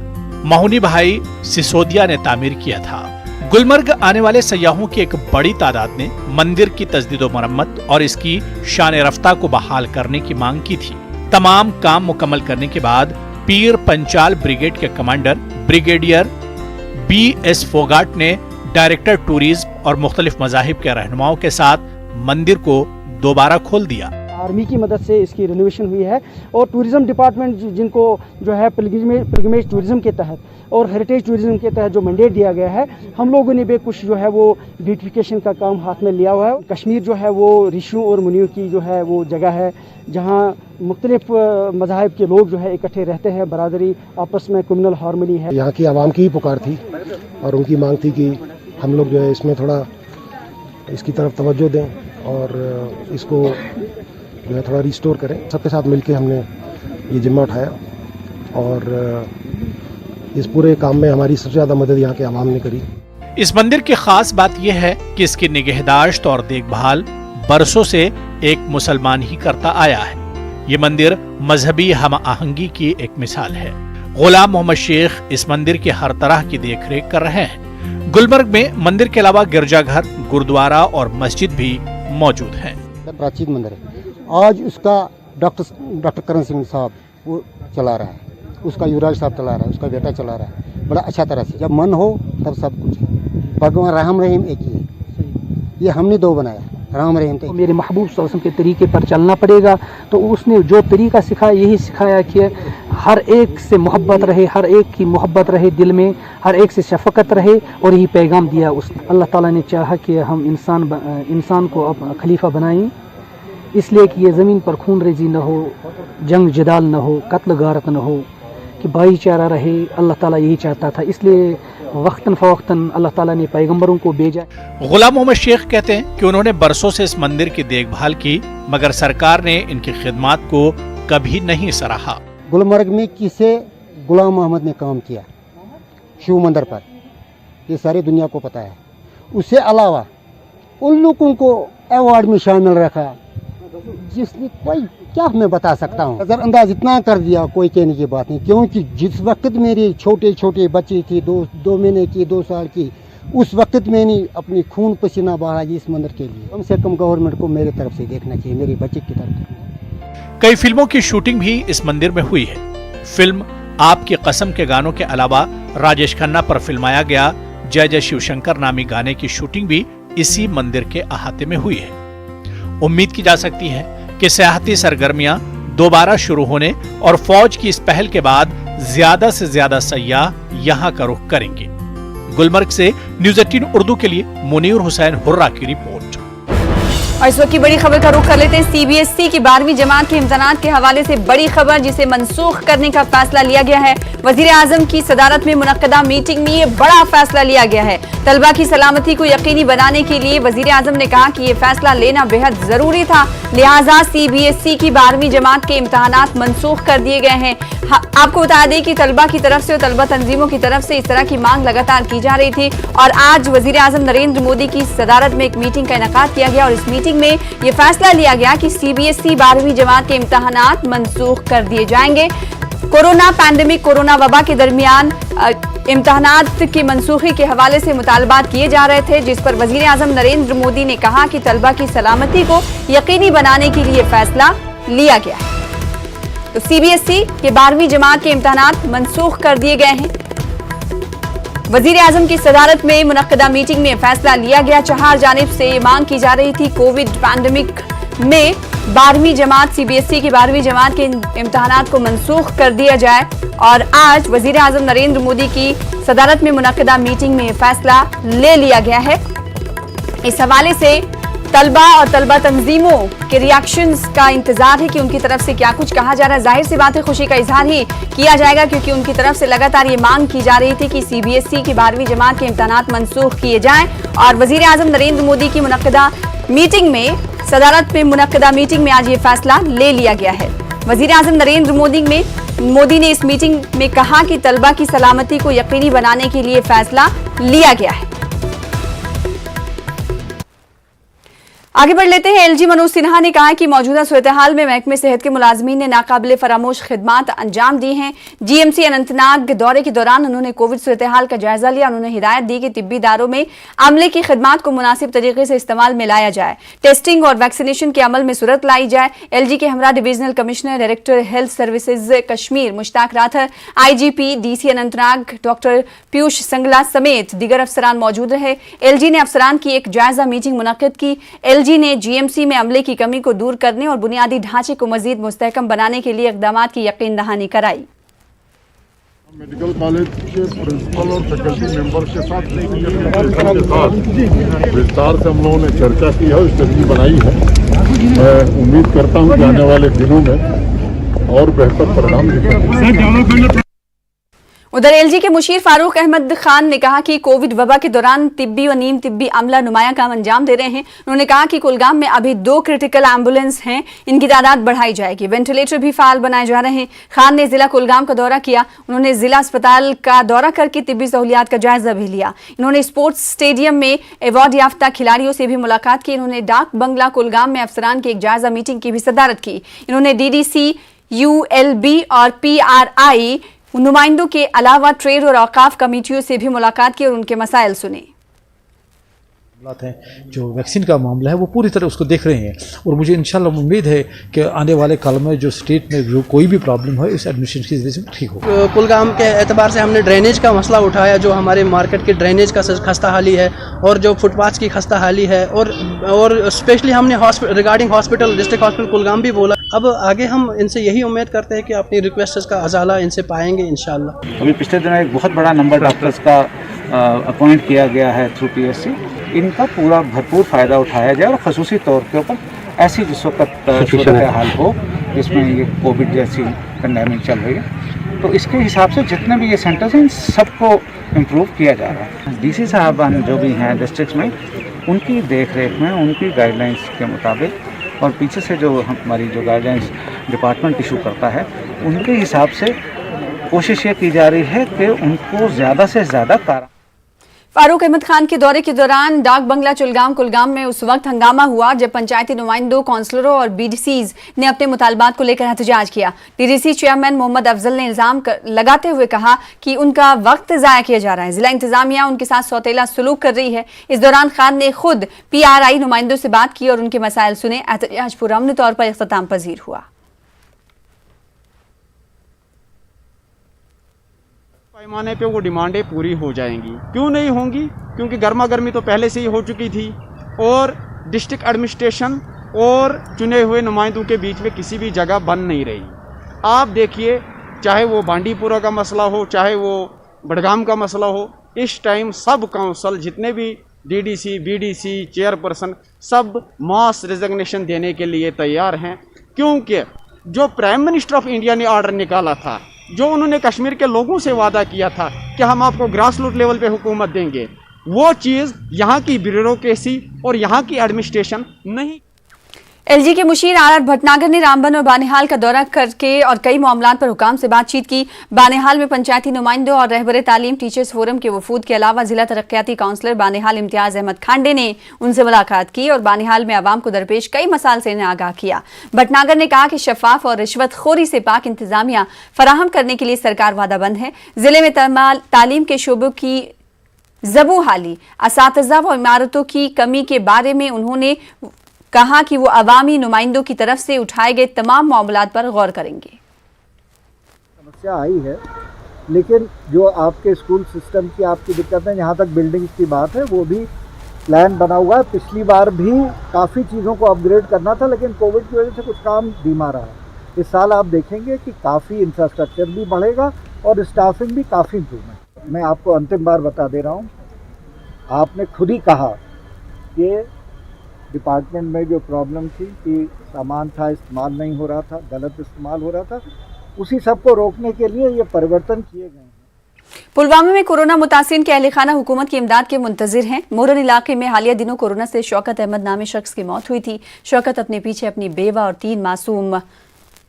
मोहनी भाई सिसोदिया ने तामीर किया था। गुलमर्ग आने वाले सयाहों की एक बड़ी तादाद ने मंदिर की तजदीद व मरम्मत और इसकी शान रफ्ता को बहाल करने की मांग की थी। तमाम काम मुकम्मल करने के बाद पीर पंचाल ब्रिगेड के कमांडर ब्रिगेडियर BS फोगाट ने डायरेक्टर टूरिज्म और मुख्तलिफ मजाहिब के रहनुमाओं के साथ मंदिर को दोबारा खोल दिया। आर्मी की मदद से इसकी रिनोवेशन हुई है और टूरिज्म डिपार्टमेंट जिनको जो है पिलग्रिमेज टूरिज्म के तहत और हेरिटेज टूरिज्म के तहत जो मैंडेट दिया गया है, हम लोगों ने भी कुछ जो है वो ब्यूटिफिकेशन का काम हाथ में लिया हुआ है। कश्मीर जो है वो ऋषियों और मुनियों की जो है वो जगह है जहाँ मुख्तलिफ मज़ाहिब के लोग जो है इकट्ठे रहते हैं, बरादरी आपस में कम्युनल हार्मनी है। यहाँ की आवाम की ही पुकार थी और उनकी मांग थी कि हम लोग जो है इसमें थोड़ा इसकी तरफ तवज्जो दें और इसको जो है थोड़ा रिस्टोर करें। सबके साथ मिलकर हमने ये जिम्मा उठाया और इस पूरे काम में हमारी सबसे ज़्यादा मदद यहाँ के आवाम ने करी। इस मंदिर की खास बात यह है कि इसकी निगहदाश्त और देखभाल बरसों से एक मुसलमान ही करता आया है। ये मंदिर मजहबी हम आहंगी की एक मिसाल है। गुलाम मोहम्मद शेख इस मंदिर की हर तरह की देखरेख कर रहे हैं। गुलमर्ग में मंदिर के अलावा गिरजाघर, गुरुद्वारा और मस्जिद भी मौजूद है। प्राचीन मंदिर है। आज उसका डॉक्टर करण सिंह साहब वो चला रहा है, उसका युवराज साहब चला रहा है, उसका बेटा चला रहा है बड़ा अच्छा तरह से। जब मन हो तब सब कुछ है। भगवान राम रहीम एक ही है, ये हमने दो बनाया, राम रहीम। तो मेरे महबूब सल्लल्लाहु अलैहि वसल्लम के तरीके पर चलना पड़ेगा। तो उसने जो तरीका सिखाया यही सिखाया कि हर एक से मोहब्बत रहे, हर एक की मोहब्बत रहे दिल में, हर एक से शफकत रहे और यही पैगाम दिया उसने। अल्लाह ताला ने चाहा कि हम इंसान को अब खलीफा बनाएं, इसलिए कि ये ज़मीन पर खून रेजी न हो, जंग जदाल न हो, कत्ल गारत न हो, कि भाईचारा रहे। अल्लाह ताला यही चाहता था, इसलिए वक्तन फ़वक्तन अल्लाह ताला ने पैगंबरों को भेजा। गुलाम मोहम्मद शेख कहते हैं कि उन्होंने बरसों से इस मंदिर की देखभाल की, मगर सरकार ने इनकी खिदमत को कभी नहीं सराहा। गुलमर्ग में किसे गुलाम मोहम्मद ने काम किया शिव मंदिर पर, ये सारी दुनिया को पता है। उससे अलावा उन लोगों को अवार्ड में शामिल रखा जिसने कोई क्या मैं बता सकता हूँ। नजरअंदाज इतना कर दिया, कोई कहने की बात नहीं। क्योंकि जिस वक्त मेरे छोटे छोटे बच्चे थे, दो महीने की, 2 साल की, उस वक्त मैंने अपनी खून पसीना बहाया इस मंदिर के लिए। कम से कम गवर्नमेंट को मेरी तरफ से देखना चाहिए, मेरे बच्चे की तरफ। कई फिल्मों की शूटिंग भी इस मंदिर में हुई है। फिल्म आपकी कसम के गानों के अलावा राजेश खन्ना पर फिल्माया गया जय जय शिवशंकर नामी गाने की शूटिंग भी इसी मंदिर के अहाते में हुई है। उम्मीद की जा सकती है कि सियाहती सरगर्मियां दोबारा शुरू होने और फौज की इस पहल के बाद ज्यादा से ज्यादा सयाह यहां का रुख करेंगे। गुलमर्ग से न्यूज़ 18 उर्दू के लिए मुनीर हुसैन हुर्रा की रिपोर्ट। और इस वक्त की बड़ी खबर का रुख कर लेते हैं। CBSE की 12वीं जमात के इम्तिहानात के हवाले से बड़ी खबर, जिसे मनसूख करने का फैसला लिया गया है। वजीर आजम की सदारत में मुनक्कदा मीटिंग में ये बड़ा फैसला लिया गया है। तलबा की सलामती को यकीनी बनाने के लिए वजीर आजम ने कहा कि ये फैसला लेना बेहद जरूरी था, लिहाजा CBSE की 12वीं जमात के इम्तिहानात मनसूख कर दिए गए हैं। आपको बता दें कि तलबा की तरफ से और तलबा तंजीमों की तरफ से इस तरह की मांग लगातार की जा रही थी और आज वजीर आजम नरेंद्र मोदी की सदारत में एक मीटिंग का इनेकाद किया गया और इस मीटिंग में ये फैसला लिया गया कि CBSE 12वीं जमात के इम्तिहानात मनसूख कर दिए जाएंगे। कोरोना पैंडेमिक, कोरोना वबा के दरमियान इम्तिहानात की मनसूखी के हवाले से मुतालबात किए जा रहे थे, जिस पर वजीर आजम नरेंद्र मोदी ने कहा कि तलबा की सलामती को यकीनी बनाने के लिए फैसला लिया गया है। तो CBSE के 12वीं जमात के इम्तिहानात मनसूख कर दिए गए हैं। वजीर आजम की सदारत में मुनक्कदा मीटिंग में फैसला लिया गया। चार जानिब से ये मांग की जा रही थी कोविड पैंडेमिक में 12वीं जमात CBSE की 12वीं जमात के इम्तिहानात को मनसूख कर दिया जाए और आज वजीर आजम नरेंद्र मोदी की सदारत में मुनक्कदा मीटिंग में फैसला ले लिया गया है। इस हवाले से तलबा और तलबा तंजीमों के रिएक्शंस का इंतजार है कि उनकी तरफ से क्या कुछ कहा जा रहा है। जाहिर सी बात है, खुशी का इजहार ही किया जाएगा क्योंकि उनकी तरफ से लगातार ये मांग की जा रही थी कि CBSE की 12वीं जमात के इम्तिहानात मनसूख किए जाएं और वजीर आजम नरेंद्र मोदी की मुनक्कदा मीटिंग में सदारत में मुनक्कदा मीटिंग में आज ये फैसला ले लिया गया है। वजीर आजम नरेंद्र मोदी ने मोदी ने इस मीटिंग में कहा कि तलबा की सलामती को यकीनी बनाने के लिए फैसला लिया गया है। आगे बढ़ लेते हैं। एलजी मनोज सिन्हा ने कहा कि मौजूदा सूरत-ए-हाल में महकमे सेहत के मुलाजमीन ने नाकाबिले फरामोश खिदमात अंजाम दी हैं। जीएमसी अनंतनाग दौरे के दौरान उन्होंने कोविड सूरत-ए-हाल का जायजा लिया। उन्होंने हिदायत दी कि तिब्बी इदारों में अमले की खिदमात को मुनासिब तरीके से इस्तेमाल में लाया जाए, टेस्टिंग और वैक्सीनेशन के अमल में सूरत लाई जाए। एलजी के हमरा divisional commissioner director health services Kashmir Mushtaq Rather, IGP DC Anantnag doctor Piyush Sangla समेत दीगर अफसरान मौजूद रहे। एलजी ने अफसरान की एक जायजा मीटिंग मुनक्किद की। एलजी ने जीएमसी में अमले की कमी को दूर करने और बुनियादी ढांचे को मजीद मुस्तहकम बनाने के लिए इक़दामात की यकीन दहानी कराई। मेडिकल कॉलेज के प्रिंसिपल और फैकल्टी मेंबर्स के साथ विस्तार से हम लोगों ने चर्चा की है और स्ट्रेटजी बनाई है। मैं उम्मीद करता हूं कि आने वाले दिनों में और बेहतर परिणाम निकलेंगे। उधर एलजी के मुशीर फारूक अहमद खान ने कहा कि कोविड वबा के दौरान तिब्बी व नीम तिब्बी अमला नुमाया काम अंजाम दे रहे हैं। उन्होंने कहा कि कुलगाम में अभी 2 क्रिटिकल एम्बुलेंस हैं, इनकी तादाद बढ़ाई जाएगी। वेंटिलेटर भी फाल बनाए जा रहे हैं। खान ने जिला कुलगाम का दौरा किया। उन्होंने जिला अस्पताल का दौरा करके तिब्बी सहूलियात का जायजा भी लिया। इन्होंने स्पोर्ट्स स्टेडियम में अवार्ड याफ्ता खिलाड़ियों से भी मुलाकात की। इन्होंने डाक बंगला कुलगाम में अफसरान की एक जायजा मीटिंग की भी सदारत की। इन्होंने DDC, ULB और PRI नुमाइंदों के अलावा ट्रेड और औकाफ कमेटियों से भी मुलाकात की और उनके मसाइल सुने। हैं जो वैक्सीन का मामला है वो पूरी तरह उसको देख रहे हैं और मुझे इंशाल्लाह उम्मीद है कि आने वाले काल में जो स्टेट में जो कोई भी प्रॉब्लम हो इस एडमिशन की वजह से ठीक हो। कुलगाम के एतबार से हमने ड्रेनेज का मसला उठाया, जो हमारे मार्केट के ड्रेनेज का खस्ता हाली है और जो फुटपाथ की खस्ता हाली है और स्पेशली हमने regarding hospital district hospital Kulgam भी बोला। अब आगे हम इनसे यही उम्मीद करते हैं कि अपनी रिक्वेस्ट का अजाला इनसे पाएंगे इंशाल्लाह। अभी पिछले दिनों एक बहुत बड़ा नंबर डॉक्टर्स का अपॉइंट किया गया है थ्रू PSC। इनका पूरा भरपूर फ़ायदा उठाया जाए और खसूसी तौर के ऊपर ऐसी जिस वक्त सूरत हाल हो जिसमें ये कोविड जैसी पेंडेमिक चल रही है, तो इसके हिसाब से जितने भी ये सेंटर्स हैं इन सबको इम्प्रूव किया जा रहा है। DC साहबान जो भी हैं डिस्ट्रिक्ट में, उनकी देख रेख में उनकी गाइडलाइंस के मुताबिक और पीछे से जो हमारी जो गाइडलाइंस डिपार्टमेंट इशू करता है उनके हिसाब से कोशिश ये की जा रही है कि उनको ज़्यादा से ज़्यादा फारूक अहमद खान के दौरे के दौरान डाक बंगला कुलगाम में उस वक्त हंगामा हुआ जब पंचायती नुमाइंदों, काउंसलरों और BDCs ने अपने मुतालबात को लेकर एहतजाज किया। DDC चेयरमैन मोहम्मद अफजल ने इल्जाम लगाते हुए कहा कि उनका वक्त ज़ाया किया जा रहा है, जिला इंतजामिया उनके साथ सौतेला सलूक कर रही है। इस दौरान खान ने खुद PRI नुमाइंदों से बात की और उनके मसाइल सुने। एहतजाज पुरअमन तौर पर इख्तिताम पजीर हुआ। पैमाने पे वो डिमांडें पूरी हो जाएंगी। क्यों नहीं होंगी? क्योंकि गर्मा गर्मी तो पहले से ही हो चुकी थी और डिस्ट्रिक्ट एडमिनिस्ट्रेशन और चुने हुए नुमाइंदों के बीच में किसी भी जगह बन नहीं रही। आप देखिए, चाहे वो बांडीपुरा का मसला हो, चाहे वो बडगाम का मसला हो, इस टाइम सब काउंसिल जितने भी DDC, BDC, चेयरपर्सन सब मास रिजिग्नेशन देने के लिए तैयार हैं। क्योंकि जो प्राइम मिनिस्टर ऑफ इंडिया ने ऑर्डर निकाला था, जो उन्होंने कश्मीर के लोगों से वादा किया था कि हम आपको ग्रास रूट लेवल पे हुकूमत देंगे, वो चीज़ यहाँ की ब्यूरोक्रेसी और यहाँ की एडमिनिस्ट्रेशन नहीं। LG के मुशीर RR भटनागर ने रामबन और बानिहाल का दौरा करके और कई मामलात पर हुकाम से बातचीत की। बानिहाल में पंचायती नुमाइंदों और रहबर तालीम टीचर्स फोरम के वफूद के अलावा जिला तरक्याती काउंसलर बानिहाल इम्तियाज अहमद खांडे ने उनसे मुलाकात की और बानिहाल में आवाम को दरपेश कई मसाइल से इन्हें आगाह किया। भटनागर ने कहा कि शफाफ और रिश्वतखोरी से पाक इंतजामिया फराहम करने के लिए सरकार वादाबंद है। जिले में तालीम के शोबों की ज़बू हाली, असातिज़ा व इमारतों की कमी के बारे में उन्होंने कहा कि वो अवामी नुमाइंदों की तरफ से उठाए गए तमाम मामलात पर गौर करेंगे। समस्या आई है, लेकिन जो आपके स्कूल सिस्टम की आपकी दिक्कत है, जहाँ तक बिल्डिंग्स की बात है, वो भी प्लान बना हुआ है। पिछली बार भी काफ़ी चीज़ों को अपग्रेड करना था, लेकिन कोविड की वजह से कुछ काम धीमा रहा है। इस साल आप देखेंगे कि काफ़ी इंफ्रास्ट्रक्चर भी बढ़ेगा और स्टाफिंग भी काफ़ी इम्प्रूवमेंट। मैं आपको अंतिम बार बता दे रहा हूँ, आपने खुद ही कहा कि डिपार्टमेंट में जो प्रॉब्लम थी कि सामान था इस्तेमाल नहीं हो रहा था, गलत इस्तेमाल हो रहा था, उसी सब को रोकने के लिए ये परिवर्तन किए गए हैं। पुलवामा में कोरोना मुतासिरीन के अहल खाना हुकूमत की इमदाद के मुंतजिर हैं। मोरन इलाके में हालिया दिनों कोरोना से शौकत अहमद नामी शख्स की मौत हुई थी। शौकत अपने पीछे अपनी बेवा और 3 मासूम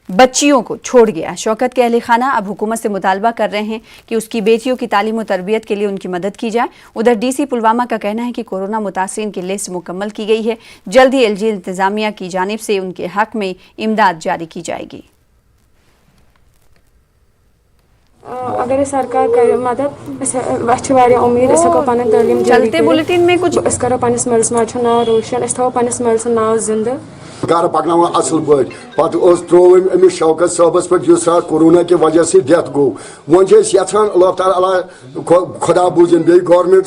बच्चियों को छोड़ गया। शौकत के अहले खाना अब हुकूमत से मुतालबा कर रहे हैं कि उसकी बेटियों की तालीम और तरबियत के लिए उनकी मदद की जाए। उधर डीसी पुलवामा का कहना है कि कोरोना मुतासिरीन की लिस्ट मुकम्मल की गई है। जल्द ही एलजी इंतजामिया की जानिब से उनके हक में इमदाद जारी की जाएगी। अगर सरकार करे मदद उम्मीद तालीम चलते बुलेटिन में कुछ करो पन्निस मल्स माज नाव रोशन पन्निस मल्स नाव जिंदा घर पकना असल पे त्रोव अमिस शौकत साहबस पे रात कोरोना की वजह से डेथ गो वन यहां अल्लाह ताला खुदा बूजन बे गवर्नमेंट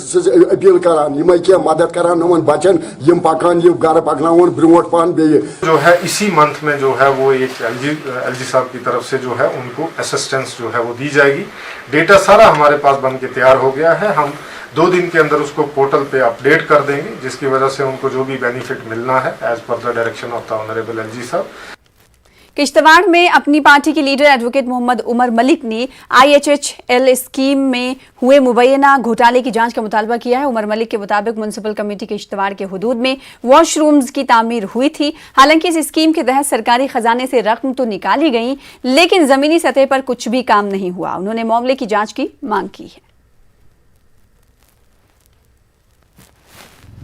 अपील करान यम क्या मदद करान इन बचन यम पकान ये घर पकनावन ब्रोट पान बे जो है इसी मंथ में जो है वो एक एलजी साहब की तरफ से जो है उनको असिस्टेंस जो है वो दी जाएगी। डेटा सारा हमारे पास बन के तैयार हो गया है। हम 2 दिन के अंदर उसको पोर्टल पे अपडेट कर देंगे, जिसकी वजह से उनको जो भी बेनिफिट मिलना है as per the direction of the honourable LG साहब। किश्तवाड़ में अपनी पार्टी के लीडर एडवोकेट मोहम्मद उमर मलिक ने IHHL स्कीम में हुए मुबैना घोटाले की जांच का मुतालबा किया है। उमर मलिक के मुताबिक म्युनिसिपल कमेटी किश्तवाड़ के हुदूद में वॉशरूम्स की तामीर हुई थी। हालांकि इस स्कीम के तहत सरकारी खजाने से रकम तो निकाली गई, लेकिन जमीनी सतह पर कुछ भी काम नहीं हुआ। उन्होंने मामले की जांच की मांग की है।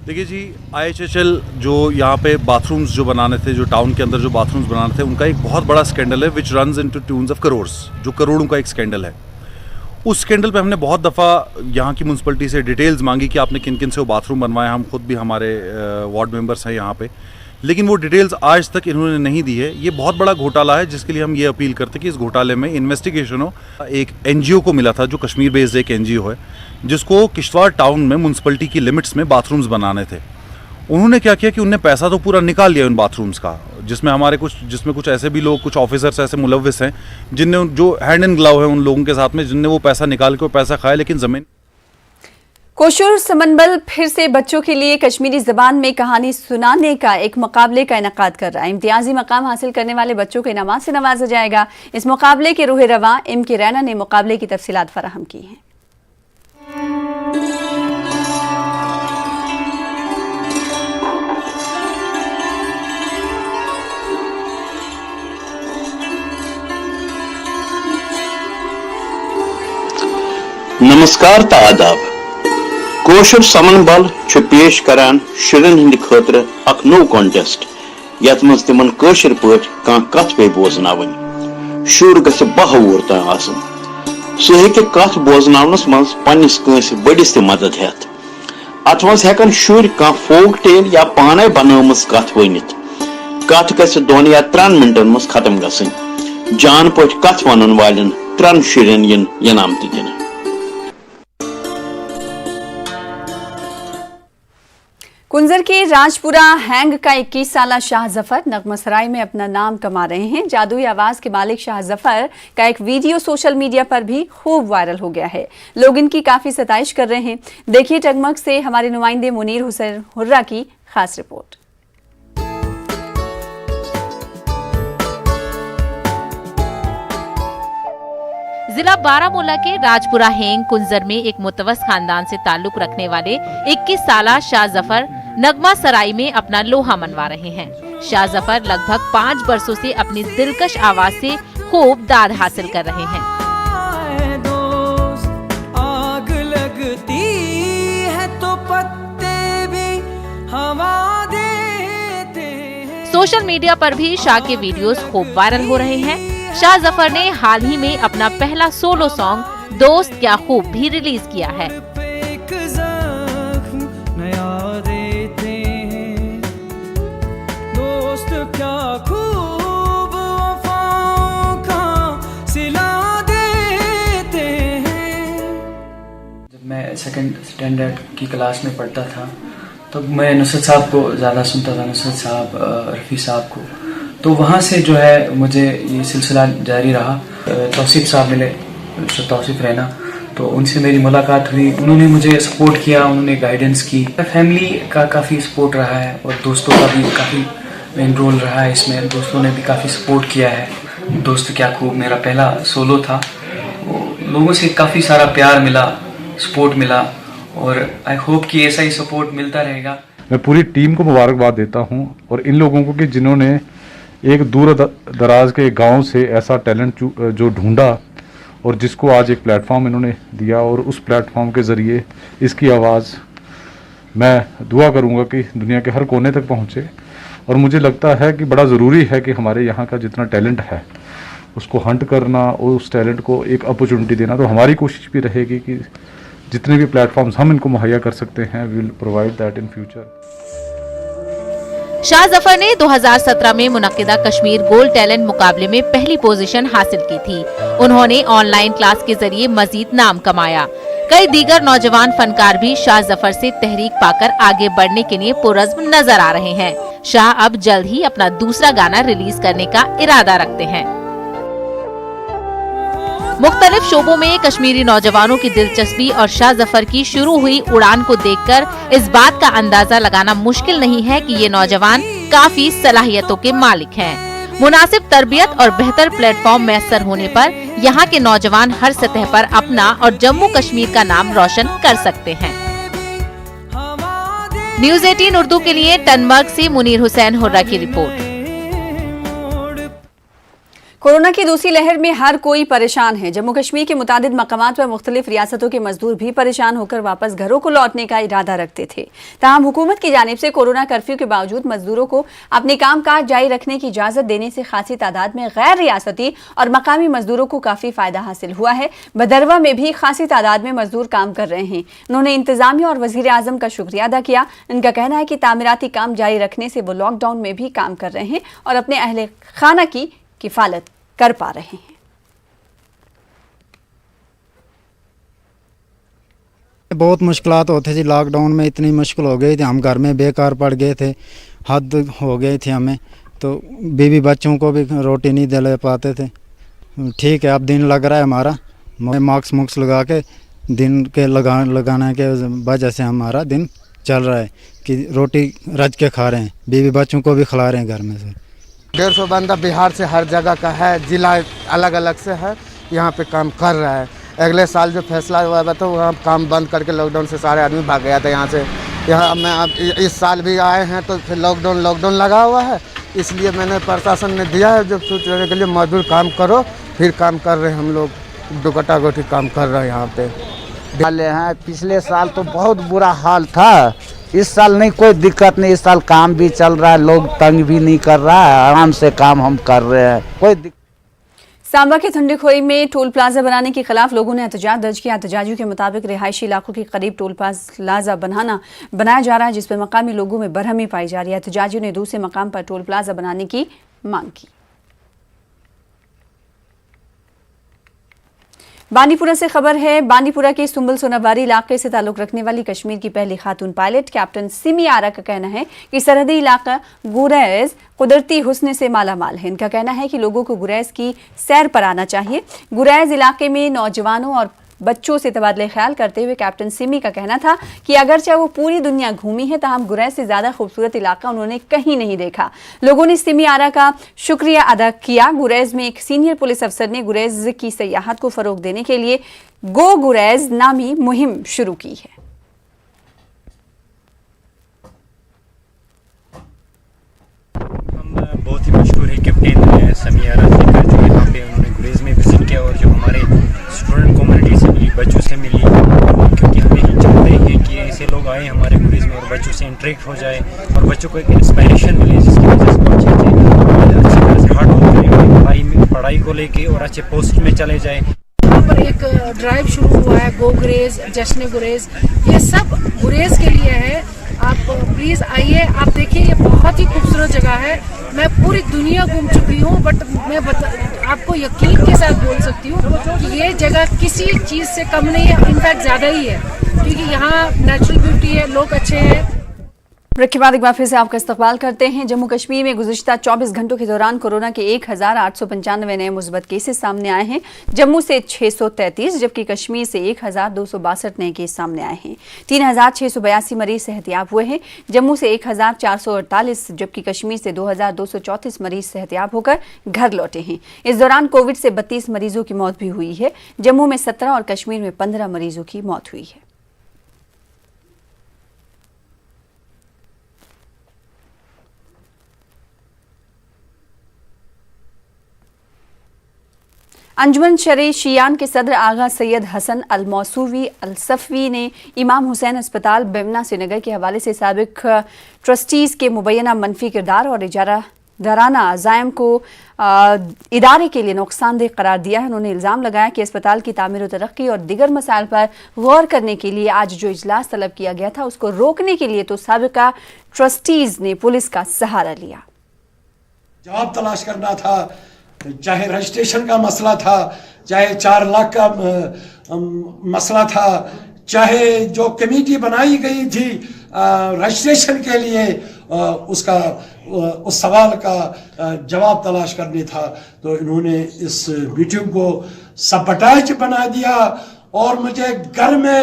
देखिए जी, IHHL जो यहाँ पे बाथरूम्स जो बनाने थे, जो टाउन के अंदर जो बाथरूम्स बनाने थे, उनका एक बहुत बड़ा स्कैंडल है विच runs into tunes of crores, जो करोड़ों का एक स्कैंडल है। उस स्कैंडल पे हमने बहुत दफ़ा यहाँ की म्यूनसिपलिटी से डिटेल्स मांगी कि आपने किन किन से वो बाथरूम बनवाए। हम खुद भी, हमारे वार्ड मेंबर्स हैं यहाँ पे, लेकिन वो डिटेल्स आज तक इन्होंने नहीं दी है। ये बहुत बड़ा घोटाला है, जिसके लिए हम ये अपील करते हैं कि इस घोटाले में इन्वेस्टिगेशन हो। एक NGO को मिला था जो कश्मीर बेस्ड एक NGO है, जिसको किश्तवाड़ टाउन में म्यूनसिपलिटी की लिमिट्स में बाथरूम्स बनाने थे। उन्होंने क्या किया कि उनने पैसा तो पूरा निकाल लिया उन बाथरूम्स का, जिसमें कुछ ऐसे भी लोग, कुछ ऑफिसर्स ऐसे मुलव्विस हैं जिनने, जो हैंड एंड ग्लव है उन लोगों के साथ में, जिनने वो पैसा निकाल के वो पैसा खाया, लेकिन ज़मीन। कोशुर समनबल फिर से बच्चों के लिए कश्मीरी जबान में कहानी सुनाने का एक मुकाबले का इनेकाद कर रहा है। इम्तियाजी मकाम हासिल करने वाले बच्चों को इनामात से नवाजा जाएगा। इस मुकाबले के रूह रवा MK रैना ने मुकाबले की तफसीलात फराहम की हैं। नमस्कार ता आदाब। कोशुर समन बल पेश करान शुरन हिंद खतर अख नो कॉन्टेस्ट यत मज तिमन कशर पट कत पे बोजनावन। शुर गछ बहवूर ता आसन, सह हेके कत बोजनावनस मज पन्निस कंस बड़िस ते मदद हेत। अत मज हेकन शुर कह फोक टेल या पाने बनामस कत वनित। कत गछ 2 या 3 मिनटन मज खत्म गसन। जान पट कत वनन वालन 3 शुरन यन इनाम ते दिन। कुंजर के राजपुरा हैंग का 21 साला शाह जफर नगमासराय में अपना नाम कमा रहे हैं। जादुई आवाज के मालिक शाह जफर का एक वीडियो सोशल मीडिया पर भी खूब वायरल हो गया है। लोग इनकी काफी सताइश कर रहे हैं। देखिए टगमग से हमारे नुमाइंदे मुनीर हुसैन हुर्रा की खास रिपोर्ट। जिला बारामूला के राजपुरा हेंग कुंजर में एक मुतवस खानदान से ताल्लुक रखने वाले 21 साला शाह जफर नगमा सराय में अपना लोहा मनवा रहे हैं। शाह जफर लगभग 5 बरसों से अपनी दिलकश आवाज से खूब दाद हासिल कर रहे हैं। आग लगती है तो पत्ते भी हवा देते हैं। सोशल मीडिया पर भी शाह के वीडियोस खूब वायरल हो रहे हैं। शाह जफर ने हाल ही में अपना पहला सोलो सॉन्ग दोस्त क्या खूब भी रिलीज किया है। दोस्त क्या खूब वफाओं का सिला देते हैं। जब मैं 2nd स्टैंडर्ड की क्लास में पढ़ता था तब मैं नुसरत साहब को ज़्यादा सुनता था, नुसरत साहब, रफ़ी साहब को। तो वहाँ से जो है मुझे ये सिलसिला जारी रहा। तौसीफ साहब मिले, तौसीफ रैना, तो उनसे मेरी मुलाकात हुई। उन्होंने मुझे सपोर्ट किया, उन्होंने गाइडेंस की। फैमिली का काफ़ी सपोर्ट रहा है और दोस्तों का भी काफ़ी मेन रोल रहा है इसमें। दोस्तों ने भी काफ़ी सपोर्ट किया है। दोस्त क्या खूब मेरा पहला सोलो था। लोगों से काफ़ी सारा प्यार मिला, सपोर्ट मिला और आई होप कि ऐसा ही सपोर्ट मिलता रहेगा। मैं पूरी टीम को मुबारकबाद देता हूं और इन लोगों को कि जिन्होंने एक दूर दराज के गांव से ऐसा टैलेंट जो ढूंढा और जिसको आज एक प्लेटफॉर्म इन्होंने दिया, और उस प्लेटफॉर्म के ज़रिए इसकी आवाज़ मैं दुआ करूंगा कि दुनिया के हर कोने तक पहुंचे। और मुझे लगता है कि बड़ा ज़रूरी है कि हमारे यहाँ का जितना टैलेंट है उसको हंट करना और उस टैलेंट को एक अपॉर्चुनिटी देना। तो हमारी कोशिश भी रहेगी कि जितने भी प्लेटफॉर्म्स हम इनको मुहैया कर सकते हैं, we will provide that in future. Shah Zafar ने 2017 में मुनक्किदा कश्मीर गोल्ड टैलेंट मुकाबले में पहली पोजीशन हासिल की थी। उन्होंने ऑनलाइन क्लास के जरिए मजीद नाम कमाया। कई दीगर नौजवान फनकार भी शाह जफर से तहरीक पाकर आगे बढ़ने के लिए पुरज़्म नजर आ रहे हैं। शाह अब जल्द ही अपना दूसरा गाना रिलीज करने का इरादा रखते हैं। मुख्तलिफ शोबों में कश्मीरी नौजवानों की दिलचस्पी और शाह जफर की शुरू हुई उड़ान को देखकर इस बात का अंदाजा लगाना मुश्किल नहीं है कि ये नौजवान काफी सलाहियतों के मालिक हैं। मुनासिब तरबियत और बेहतर प्लेटफॉर्म मैसर होने पर यहाँ के नौजवान हर सतह पर अपना और जम्मू कश्मीर का नाम रोशन कर सकते हैं। न्यूज़ 18 उर्दू के लिए टनमर्ग से मुनीर हुसैन हुर्रा की रिपोर्ट। कोरोना की दूसरी लहर में हर कोई परेशान है। जम्मू कश्मीर के मुतादिद मकामात पर मुख्तलिफ रियासतों के मजदूर भी परेशान होकर वापस घरों को लौटने का इरादा रखते थे। ताहम हुकूमत की जानिब से कोरोना कर्फ्यू के बावजूद मजदूरों को अपने काम काज जारी रखने की इजाजत देने से खासी तादाद में गैर रियासती और मकामी मजदूरों को काफी फायदा हासिल हुआ है। बदरवा में भी खासी तादाद में मजदूर काम कर रहे हैं। उन्होंने इंतजामिया और वजीर आजम का शुक्रिया अदा किया। उनका कहना है कि तामीराती काम जारी रखने से वो लॉकडाउन में भी काम कर रहे हैं और अपने अहले खाना की किफालत कर पा रहे हैं। बहुत मुश्किलात होती थी, लॉकडाउन में इतनी मुश्किल हो गई थी, हम घर में बेकार पड़ गए थे, हद हो गई थी हमें, तो बीवी बच्चों को भी रोटी नहीं दिला पाते थे। ठीक है, अब दिन लग रहा है हमारा, मास्क लगा के दिन के लगाने के वजह से हमारा दिन चल रहा है कि रोटी रज के खा रहे हैं, बीवी बच्चों को भी खिला रहे हैं घर में से। 150 बंदा बिहार से हर जगह का है, जिला अलग अलग से है, यहाँ पे काम कर रहा है। अगले साल जो फैसला हुआ था तो वहाँ काम बंद करके लॉकडाउन से सारे आदमी भाग गया था यहाँ से। यहाँ मैं अब इस साल भी आए हैं तो फिर लॉकडाउन लगा हुआ है, इसलिए मैंने प्रशासन ने दिया है जब सोचने के लिए मजदूर काम करो, फिर काम कर रहे हैं हम लोग, दुगटा गोटी काम कर रहे हैं यहाँ पे। वाले हैं, पिछले साल तो बहुत बुरा हाल था, इस साल नहीं, कोई दिक्कत नहीं, इस साल काम भी चल रहा है, लोग तंग भी नहीं कर रहा है, आराम से काम हम कर रहे हैं, कोई दिक्कत। सांबा के ठंडीखोई में टोल प्लाजा बनाने के खिलाफ लोगों ने एहतजाज दर्ज किया। एहतजाजियों के मुताबिक रिहायशी इलाकों के करीब टोल प्लाजा बनाया जा रहा है, जिस पर मकामी लोगों में बरहमी पाई जा रही है। एहतजाजियों ने दूसरे मकाम पर टोल प्लाजा बनाने की मांग की। बांदीपुरा से खबर है। बांदीपुरा के सुंबल सोनाबारी इलाके से ताल्लुक रखने वाली कश्मीर की पहली खातून पायलट कैप्टन सिमी आरा का कहना है कि सरहदी इलाका गुरेज कुदरती हुस्न से मालामाल है। इनका कहना है कि लोगों को गुरेज की सैर पर आना चाहिए। गुरेज इलाके में नौजवानों और बच्चों से तबादले ख्याल करते हुए कैप्टन सिमी का कहना था कि अगरचे वो पूरी दुनिया घूमी है, ताहम गुरेज से ज्यादा खूबसूरत इलाका उन्होंने कहीं नहीं देखा। लोगों ने सिमी आरा का शुक्रिया अदा किया। गुरेज में एक सीनियर पुलिस अफसर ने गुरेज की सयाहत को फरोग देने के लिए गो गुरेज नामी मुहिम शुरू की है। हम बहुत ही मशहूर है कैप्टन सिमी आरा जी का, जो यहाँ पे उन्होंने गुरेज में विजिट किया और जो हमारे स्टूडेंट कम्युनिटी से मिली, बच्चों से मिली, क्योंकि हम यही चाहते हैं कि ऐसे लोग आए हमारे गुरेज में और बच्चों से इंटरेक्ट हो जाए और बच्चों को एक इंस्पायरेशन मिले, जिसकी वजह से अच्छी तरह से हार्ड वर्क करें, पढ़ाई को लेके और अच्छे पोस्ट में चले जाए। यहाँ पर एक ड्राइव शुरू हुआ है, गो गुरेज, जश्न गुरेज, ये सब गुरेज के लिए है। आप प्लीज़ आइए, आप देखिए, ये बहुत ही खूबसूरत जगह है। मैं पूरी दुनिया घूम चुकी हूँ, बट मैं आपको यकीन के साथ बोल सकती हूँ कि ये जगह किसी चीज़ से कम नहीं है, इनफैक्ट ज़्यादा ही है, क्योंकि यहाँ नेचुरल ब्यूटी है, लोग अच्छे हैं। ब्रेक के बाद एक बार फिर से आपका इस्तकबाल करते हैं। जम्मू कश्मीर में गुज़िश्ता 24 घंटों के दौरान कोरोना के 1895 नए मुस्बत केसेस सामने आए हैं। जम्मू से 633 जबकि कश्मीर से 1262 नए केस सामने आए हैं। 3682 मरीज सेहतियाब हुए हैं। जम्मू से 1448 जबकि कश्मीर से 2234 मरीज सेहतियाब होकर घर लौटे हैं। इस दौरान कोविड से 32 मरीजों की मौत भी हुई है। जम्मू में 17 और कश्मीर में 15 मरीजों की मौत हुई है। अंजुमन शरे शियान के सदर आगा सैयद हसन अल मौसूवी अल सफ़वी ने इमाम हुसैन अस्पताल बेमना श्रीनगर के हवाले से साबिक ट्रस्टीज़ के मुबैना मनफी किरदार और इजारादाराना अज़ायम को इदारे के लिए नुकसानदेह करार दिया है। उन्होंने इल्ज़ाम लगाया कि अस्पताल की तामीर और तरक्की और दीगर मसाइल पर गौर करने के लिए आज जो इजलास तलब किया गया था उसको रोकने के लिए तो साबिका ट्रस्टीज़ ने पुलिस का सहारा लिया। जवाब तलाश करना था, चाहे रजिस्ट्रेशन का मसला था, चाहे 4 लाख का मसला था, चाहे जो कमेटी बनाई गई थी रजिस्ट्रेशन के लिए उसका उस सवाल का जवाब तलाश करने था। तो इन्होंने इस मीटिंग को सबटाइज बना दिया और मुझे घर में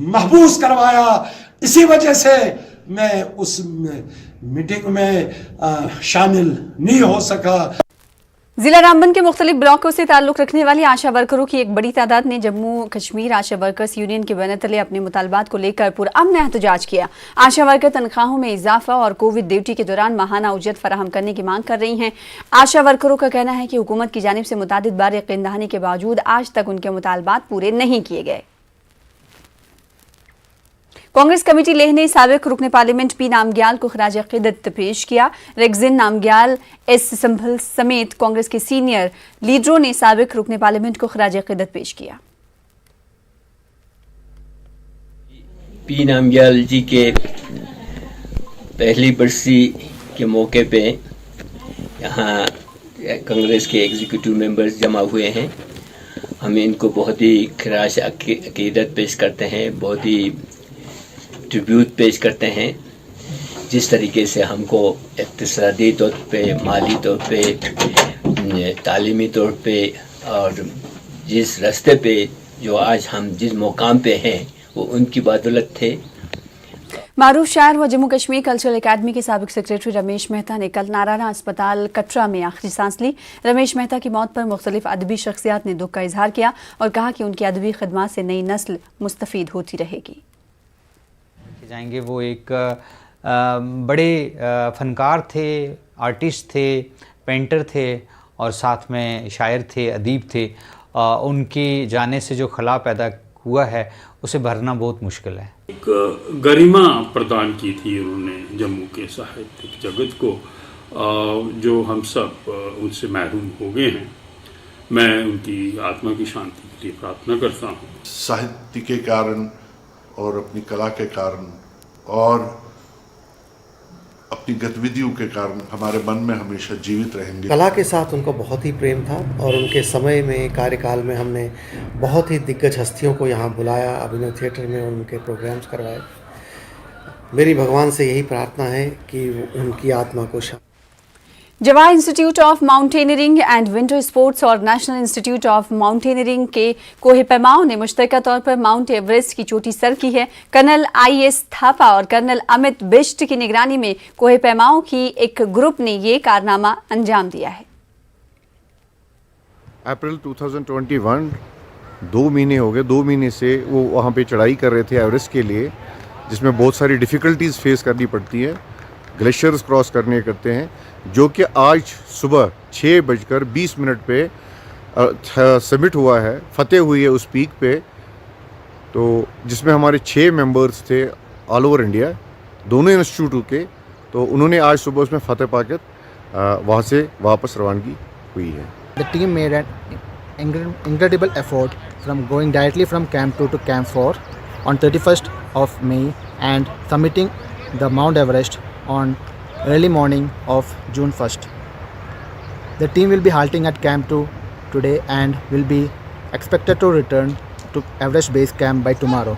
महबूस करवाया। इसी वजह से मैं उस मीटिंग में शामिल नहीं हो सका। जिला रामबन के मुख्तलिफ ब्लॉकों से ताल्लुक रखने वाली आशा वर्करों की एक बड़ी तादाद ने जम्मू कश्मीर आशा वर्कर्स यूनियन के बैनर तले अपने मुतालबात को लेकर पुरअमन एहतजाज किया। आशा वर्कर तनख्वाहों में इजाफा और कोविड ड्यूटी के दौरान माहाना उजरत फराहम करने की मांग कर रही हैं। आशा वर्करों का कहना है कि हुकूमत की जानिब से मुतादिद बार यकीन दहानी के बावजूद आज तक उनके मुतालबात पूरे नहीं किए गए। कांग्रेस कमेटी लेह ने साबिक रुकन पार्लियामेंट पी नामग्याल को खराज अकीदत पेश किया। रेगजिन नामग्याल एस संभल समेत कांग्रेस के सीनियर लीडरों ने साबिक रुकन पार्लियामेंट को खराज अकीदत पेश किया। पी नामग्याल जी के पहली बरसी के मौके पे यहाँ कांग्रेस के एग्जीक्यूटिव मेंबर्स जमा हुए हैं। हम इनको बहुत ही खराज अकीदत पेश करते हैं, बहुत ही ट्रिब्यूट पेश करते हैं। जिस तरीके से हमको इक़्तिसादी तौर पे, माली तौर पे, तालीमी तौर पे और जिस रास्ते पे जो आज हम जिस मुकाम पे हैं वो उनकी बदौलत थे। मारूफ शायर व जम्मू कश्मीर कल्चरल एकेडमी के साबिक सेक्रेटरी रमेश मेहता ने कल नारायणा अस्पताल कटरा में आखिरी सांस ली। रमेश मेहता की मौत पर मुख्तलिफ अदबी शख्सियात ने दुख का इजहार किया और कहा कि उनकी अदबी खिदमात से नई नस्ल मुस्तफ़ीद होती रहेगी। जाएंगे वो एक बड़े फनकार थे, आर्टिस्ट थे, पेंटर थे और साथ में शायर थे, अदीब थे। उनकी जाने से जो खला पैदा हुआ है उसे भरना बहुत मुश्किल है। एक गरिमा प्रदान की थी उन्होंने जम्मू के साहित्यिक जगत को, जो हम सब उनसे महरूम हो गए हैं। मैं उनकी आत्मा की शांति के लिए प्रार्थना करता हूँ। साहित्य के कारण और अपनी कला के कारण और अपनी गतिविधियों के कारण हमारे मन में हमेशा जीवित रहेंगे। कला के साथ उनको बहुत ही प्रेम था और उनके समय में, कार्यकाल में हमने बहुत ही दिग्गज हस्तियों को यहाँ बुलाया, अभिनव थिएटर में उनके प्रोग्राम्स करवाए। मेरी भगवान से यही प्रार्थना है कि उनकी आत्मा को Jawahar institute of mountaineering and winter sports और नेशनल इंस्टीट्यूट ऑफ माउंटेनियरिंग के कोहे पैमाओं ने मुश्तरका तौर पर माउंट एवरेस्ट की चोटी सर की है। कर्नल IS थापा और कर्नल अमित बिष्ट की निगरानी में कोहे पैमाओं की एक ग्रुप ने ये कारनामा अंजाम दिया है। अप्रैल 2021 2 महीने हो गए, 2 महीने से वो वहाँ पे चढ़ाई कर रहे थे एवरेस्ट के लिए, जिसमें बहुत सारी डिफ़िकल्टीज़ फेस करनी पड़ती है, ग्लेशियर्स क्रॉस करने करते हैं, जो कि आज सुबह 6:20 पे सबमिट हुआ है, फतेह हुई है उस पीक पे। तो जिसमें हमारे 6 मेंबर्स थे ऑल ओवर इंडिया, दोनों इंस्टीट्यूट के। तो उन्होंने आज सुबह उसमें फतेह पाकर वहाँ से वापस रवानगी हुई है। The team made an incredible effort from going directly from Camp 2 to Camp 4 on 31st of May and summiting the Mount Everest on early morning of June 1st. The team will be halting at Camp 2 today and will be expected to return to Everest Base Camp by tomorrow.